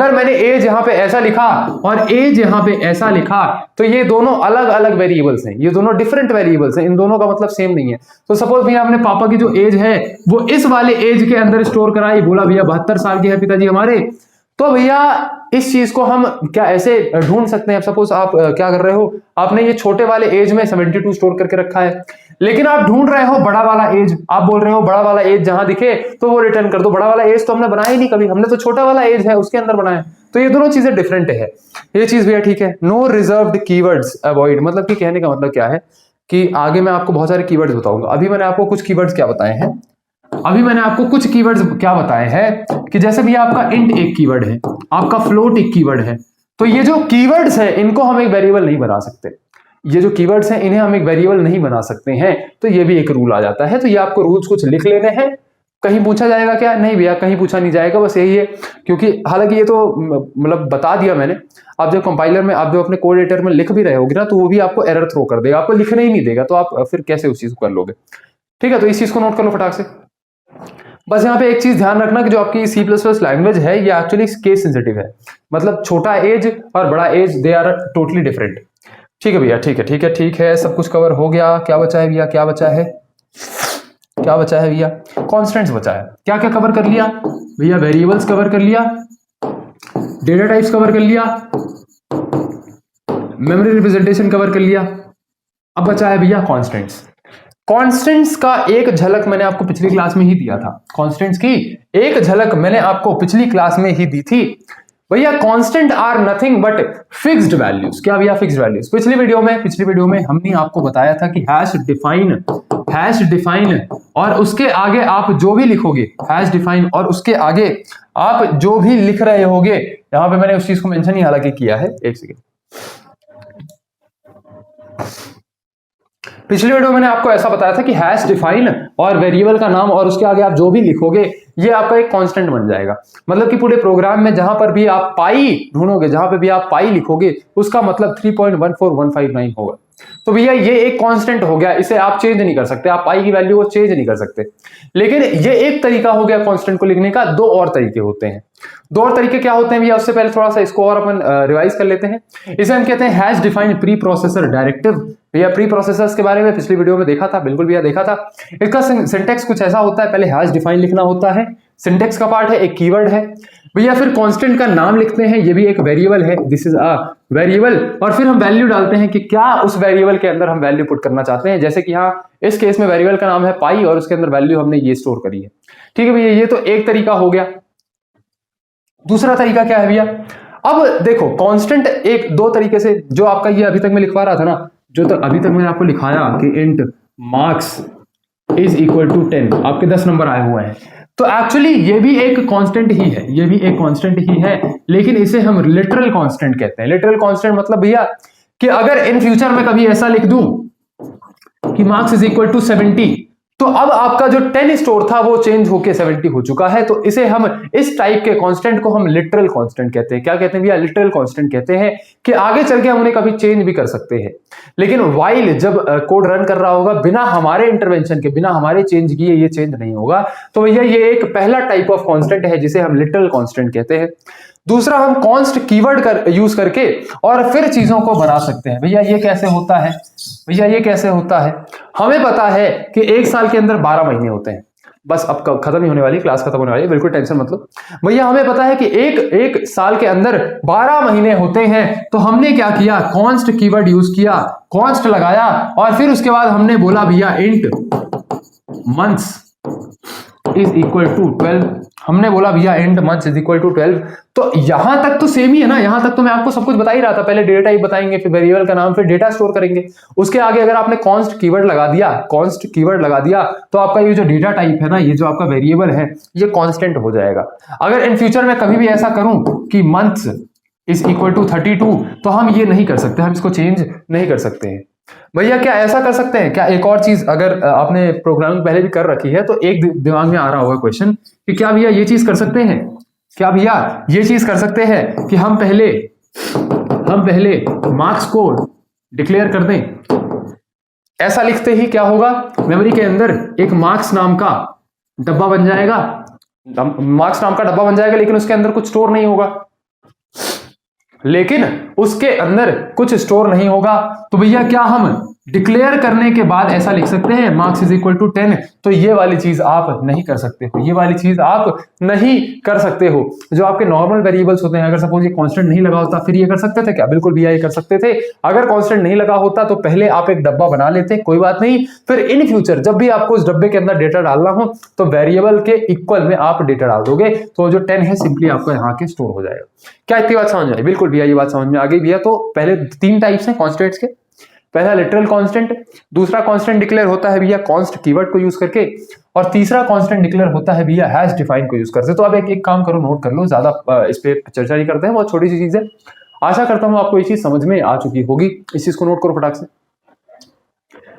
एज यहां पे ऐसा लिखा, तो ये दोनों अलग अलग वेरिएबल्स हैं, ये दोनों डिफरेंट वेरिएबल्स हैं, इन दोनों का मतलब सेम नहीं है। तो सपोज भैया हमने पापा की जो एज है वो इस वाले एज के अंदर स्टोर कराई, बोला भैया 72 साल के हैं पिताजी हमारे, तो भैया इस चीज को हम क्या ऐसे ढूंढ सकते हैं। सपोज आप क्या कर रहे हो, आपने ये छोटे वाले एज में 72 स्टोर करके रखा है, लेकिन आप ढूंढ रहे हो बड़ा वाला एज, आप बोल रहे हो बड़ा वाला एज जहां दिखे तो वो रिटर्न कर दो। बड़ा वाला एज तो हमने बनाया ही नहीं कभी, हमने तो छोटा वाला एज है उसके अंदर बनाया। तो ये दोनों चीजें डिफरेंट है, ये चीज भैया ठीक है। नो रिजर्व्ड कीवर्ड्स अवॉइड, मतलब कि कहने का मतलब क्या है कि आगे मैं आपको बहुत सारे कीवर्ड्स बताऊंगा। अभी मैंने आपको कुछ कीवर्ड्स क्या बताए हैं, कि जैसे भी आपका इंट एक कीवर्ड है, आपका फ्लोट एक कीवर्ड है, तो ये जो कीवर्ड्स है इनको हम एक वेरिएबल नहीं बना सकते, ये जो कीवर्ड्स हैं इन्हें हम एक वेरिएबल नहीं बना सकते हैं। तो ये भी एक रूल आ जाता है। तो ये आपको रूल्स कुछ लिख लेने हैं। कहीं पूछा जाएगा क्या, नहीं भैया कहीं पूछा नहीं जाएगा, बस यही है। क्योंकि हालांकि ये तो मतलब बता दिया मैंने, आप जब कंपाइलर में, आप जो अपने कोड एडिटर में लिख भी रहे होगे ना, तो वो भी आपको एरर थ्रो कर देगा, आपको लिखने ही नहीं देगा, तो आप फिर कैसे उस चीज को कर लोगे। ठीक है, तो इस चीज को नोट कर लो फटाक से। बस यहाँ पे एक चीज ध्यान रखना कि जो आपकी C++ लैंग्वेज है ये एक्चुअली केस सेंसिटिव है, मतलब छोटा एज और बड़ा H they are totally different. ठीक है भैया, ठीक है, सब कुछ कवर हो गया। क्या बचा है भैया, भैया कॉन्स्टेंट्स बचा है। क्या क्या कवर कर लिया भैया, वेरिएबल्स कवर कर लिया, डेटा टाइप्स कवर कर लिया, मेमोरी रिप्रेजेंटेशन कवर कर लिया। अब बचा है भैया कॉन्स्टेंट्स का एक झलक मैंने आपको पिछली क्लास में ही दिया था, कॉन्स्टेंट्स की एक झलक मैंने आपको पिछली क्लास में ही दी थी। भैया constant are nothing but fixed values. क्या भैया, फिक्स्ड वैल्यूज। पिछली वीडियो में हमने आपको बताया था कि हैश डिफाइन और उसके आगे आप जो भी लिखोगे, हैश डिफाइन और उसके आगे आप जो भी लिख रहे होगे, यहां पे मैंने उस चीज को मेंशन ही हालांकि किया है, एक सेकेंड। पिछले वीडियो में मैंने आपको ऐसा बताया था कि हैश डिफाइन और वेरिएबल का नाम और उसके आगे आप जो भी लिखोगे ये आपका एक कांस्टेंट बन जाएगा। मतलब कि पूरे प्रोग्राम में जहां पर भी आप पाई ढूंढोगे, जहां पर भी आप पाई लिखोगे, उसका मतलब 3.14159 होगा। तो भैया ये एक कांस्टेंट हो गया, इसे आप चेंज नहीं कर सकते, आप पाई की वैल्यू को चेंज नहीं कर सकते। लेकिन ये एक तरीका हो गया कांस्टेंट को लिखने का। दो और तरीके होते हैं। दो और तरीके क्या होते हैं भैया, उससे पहले थोड़ा सा इसको और अपन रिवाइज कर लेते हैं। इसे हम कहते हैं hash defined pre processor directive. भैया प्री प्रोसेसर्स के बारे में पिछली वीडियो में देखा था, बिल्कुल भैया देखा था। इसका सिंटेक्स कुछ ऐसा होता है, पहले हैश डिफाइन लिखना होता है, सिंटेक्स का पार्ट है, एक कीवर्ड है भैया, फिर कांस्टेंट का नाम लिखते हैं, ये भी एक वेरिएबल है, दिस इज अ वेरिएबल, और फिर हम वैल्यू डालते हैं कि क्या उस वेरिएबल के अंदर हम वैल्यू पुट करना चाहते हैं। जैसे कि यहाँ इस केस में वेरिएबल का नाम है पाई और उसके अंदर वैल्यू हमने ये स्टोर करी है। ठीक है भैया, ये तो एक तरीका हो गया। दूसरा तरीका क्या है भैया, अब देखो कांस्टेंट एक दो तरीके से, जो आपका ये अभी तक मैं लिखवा रहा था ना, जो तो अभी तक मैंने आपको लिखाया कि int marks is equal to 10, आपके 10 नंबर आए हुए हैं, तो एक्चुअली ये भी एक कांस्टेंट ही है, ये भी एक कांस्टेंट ही है, लेकिन इसे हम लिटरल कांस्टेंट कहते हैं। लिटरल कांस्टेंट मतलब भैया कि अगर इन फ्यूचर में कभी ऐसा लिख दूं कि मार्क्स इज इक्वल टू 70, तो अब आपका जो 10 स्टोर था वो चेंज होके 70 हो चुका है, तो इसे हम इस टाइप के कांस्टेंट को हम लिटरल कांस्टेंट कहते हैं। क्या कहते हैं भैया, लिटरल कांस्टेंट कहते हैं कि आगे चल के हम उन्हें कभी चेंज भी कर सकते हैं, लेकिन व्हाइल जब कोड रन कर रहा होगा बिना हमारे इंटरवेंशन के, बिना हमारे चेंज किए ये चेंज नहीं होगा। तो भैया ये एक पहला टाइप ऑफ कांस्टेंट है जिसे हम लिटरल कांस्टेंट कहते हैं। दूसरा, हम कॉन्स्ट कीवर्ड यूज करके और फिर चीजों को बना सकते हैं। भैया ये कैसे होता है, हमें पता है कि एक साल के अंदर 12 महीने होते हैं। बस अब खत्म ही होने वाली, क्लास खत्म होने वाली है, बिल्कुल टेंशन मत लो। भैया हमें पता है कि एक साल के अंदर 12 महीने होते हैं, तो हमने क्या किया, कॉन्स्ट कीवर्ड यूज किया, कॉन्स्ट लगाया और फिर उसके बाद हमने बोला भैया int months is equal to 12, हमने बोला भैया int months is equal to 12। तो यहां तक तो सेम ही है ना, यहां तक तो मैं आपको सब कुछ बता ही रहा था। पहले डेटा टाइप बताएंगे, फिर वेरिएबल का नाम, फिर डेटा स्टोर करेंगे। उसके आगे अगर आपने कॉन्स्ट कीवर्ड लगा दिया, तो आपका ये जो डेटा टाइप है ना, ये जो आपका वेरिएबल है, ये कांस्टेंट हो जाएगा। अगर इन फ्यूचर में कभी भी ऐसा करूं कि मंथ्स इज इक्वल टू 32, तो हम ये नहीं कर सकते, हम इसको चेंज नहीं कर सकते हैं। भैया क्या ऐसा कर सकते हैं क्या, एक और चीज, अगर आपने प्रोग्रामिंग पहले भी कर रखी है तो एक दिमाग में आ रहा होगा क्वेश्चन कि क्या भैया ये चीज कर सकते हैं, कि हम पहले मार्क्स को डिक्लेयर कर दें, ऐसा लिखते ही क्या होगा, मेमोरी के अंदर एक मार्क्स नाम का डब्बा बन जाएगा, मार्क्स नाम का डब्बा बन जाएगा, लेकिन उसके अंदर कुछ स्टोर नहीं होगा, लेकिन उसके अंदर कुछ स्टोर नहीं होगा। तो भैया क्या हम डिक्लेयर करने के बाद ऐसा लिख सकते हैं मार्क्स इज इक्वल टू 10? तो ये वाली चीज आप नहीं कर सकते हो, ये वाली चीज आप नहीं कर सकते हो। जो आपके नॉर्मल वेरिएबल्स होते हैं, अगर सपोज ये कांस्टेंट नहीं लगा होता फिर ये कर सकते थे क्या? बिल्कुल भैया ये कर सकते थे। अगर कांस्टेंट नहीं लगा होता तो पहले आप एक डब्बा बना लेते, कोई बात नहीं, फिर इन फ्यूचर जब भी आपको उस डब्बे के अंदर डेटा डालना हो तो वेरिएबल के इक्वल में आप डेटा डाल दोगे, तो जो 10 है सिंपली आपको यहाँ के स्टोर हो जाएगा। क्या इतनी बात समझ में आई? बिल्कुल भैया ये बात समझ में आ गई भैया। तो पहले 3 टाइप्स हैं कॉन्स्टेंट्स के, पहला लिटरल कांस्टेंट, दूसरा कांस्टेंट डिक्लेयर होता है भैया कॉन्स्ट कीवर्ड को यूज करके, और तीसरा कांस्टेंट डिक्लेयर होता है भैया हैश डिफाइन को यूज करके। तो अब एक काम करो, नोट कर लो, ज्यादा इस पे चर्चा नहीं करते हैं, बहुत छोटी सी चीज है। आशा करता हूं आपको ये चीज समझ में आ चुकी होगी। इस चीज को नोट करो फटाक से।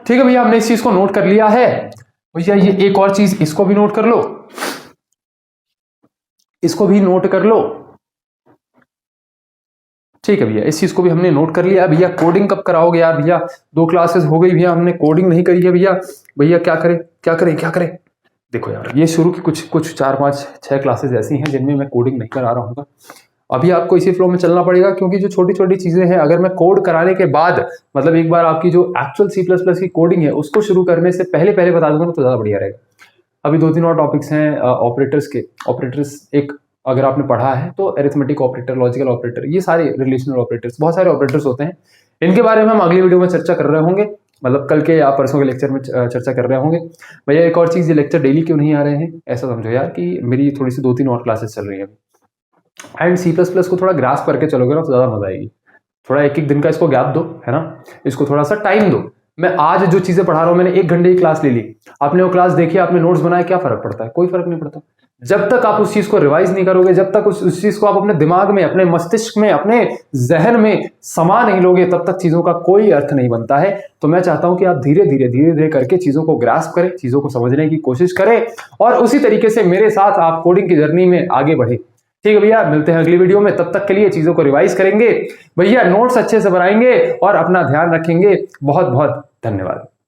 ठीक है भैया, हमने इस चीज को नोट कर लिया है। भैया ये एक और चीज, इसको भी नोट कर लो, इसको भी नोट कर लो। ठीक है भैया, इस चीज को भी हमने नोट कर लिया। भैया कोडिंग कब कराओगे यार? भैया 2 क्लासेस हो गई भैया, हमने कोडिंग नहीं करी है भैया। भैया क्या करें क्या करें क्या करें? देखो यार, ये शुरू की कुछ 4 5 6 क्लासेस ऐसी हैं जिनमें मैं कोडिंग नहीं करा रहा हूँ। अभी आपको इसी फ्लो में चलना पड़ेगा, क्योंकि जो छोटी छोटी चीजें हैं अगर मैं कोड कराने के बाद, मतलब एक बार आपकी जो एक्चुअल C++ की कोडिंग है उसको शुरू करने से पहले बता दूंगा तो ज्यादा बढ़िया रहेगा। अभी 2-3 और टॉपिक्स हैं ऑपरेटर्स के। ऑपरेटर्स एक अगर आपने पढ़ा है तो अरिथमेटिक ऑपरेटर, लॉजिकल ऑपरेटर, ये सारे रिलेशनल ऑपरेटर्स, बहुत सारे ऑपरेटर्स होते हैं। इनके बारे में हम अगली वीडियो में चर्चा कर रहे होंगे, मतलब कल के या परसों के लेक्चर में चर्चा कर रहे होंगे। भैया एक और चीज़, ये लेक्चर डेली क्यों नहीं आ रहे हैं ऐसा समझो यार, कि मेरी थोड़ी सी 2-3 और क्लासेस चल रही हैं। एंड C++ को थोड़ा ग्रास्प करके चलोगे ना तो ज़्यादा मजा आएगी। थोड़ा एक दिन का इसको गैप दो, है ना, इसको थोड़ा सा टाइम दो। मैं आज जो चीजें पढ़ा रहा हूं, मैंने 1 घंटे की क्लास ले ली, आपने वो क्लास देखी, आपने नोट्स बनाए, क्या फर्क पड़ता है? कोई फर्क नहीं पड़ता। जब तक आप उस चीज को रिवाइज नहीं करोगे, जब तक उस चीज को आप अपने दिमाग में, अपने मस्तिष्क में, अपने जहन में समा नहीं लोगे, तब तक चीजों का कोई अर्थ नहीं बनता है। तो मैं चाहता हूं कि आप धीरे धीरे करके चीजों को ग्रास्प करें, चीजों को समझने की कोशिश करें, और उसी तरीके से मेरे साथ आप कोडिंग की जर्नी में आगे बढ़े। ठीक है भैया, मिलते हैं अगली वीडियो में। तब तक के लिए चीजों को रिवाइज करेंगे भैया, नोट्स अच्छे से बनाएंगे और अपना ध्यान रखेंगे। बहुत बहुत धन्यवाद।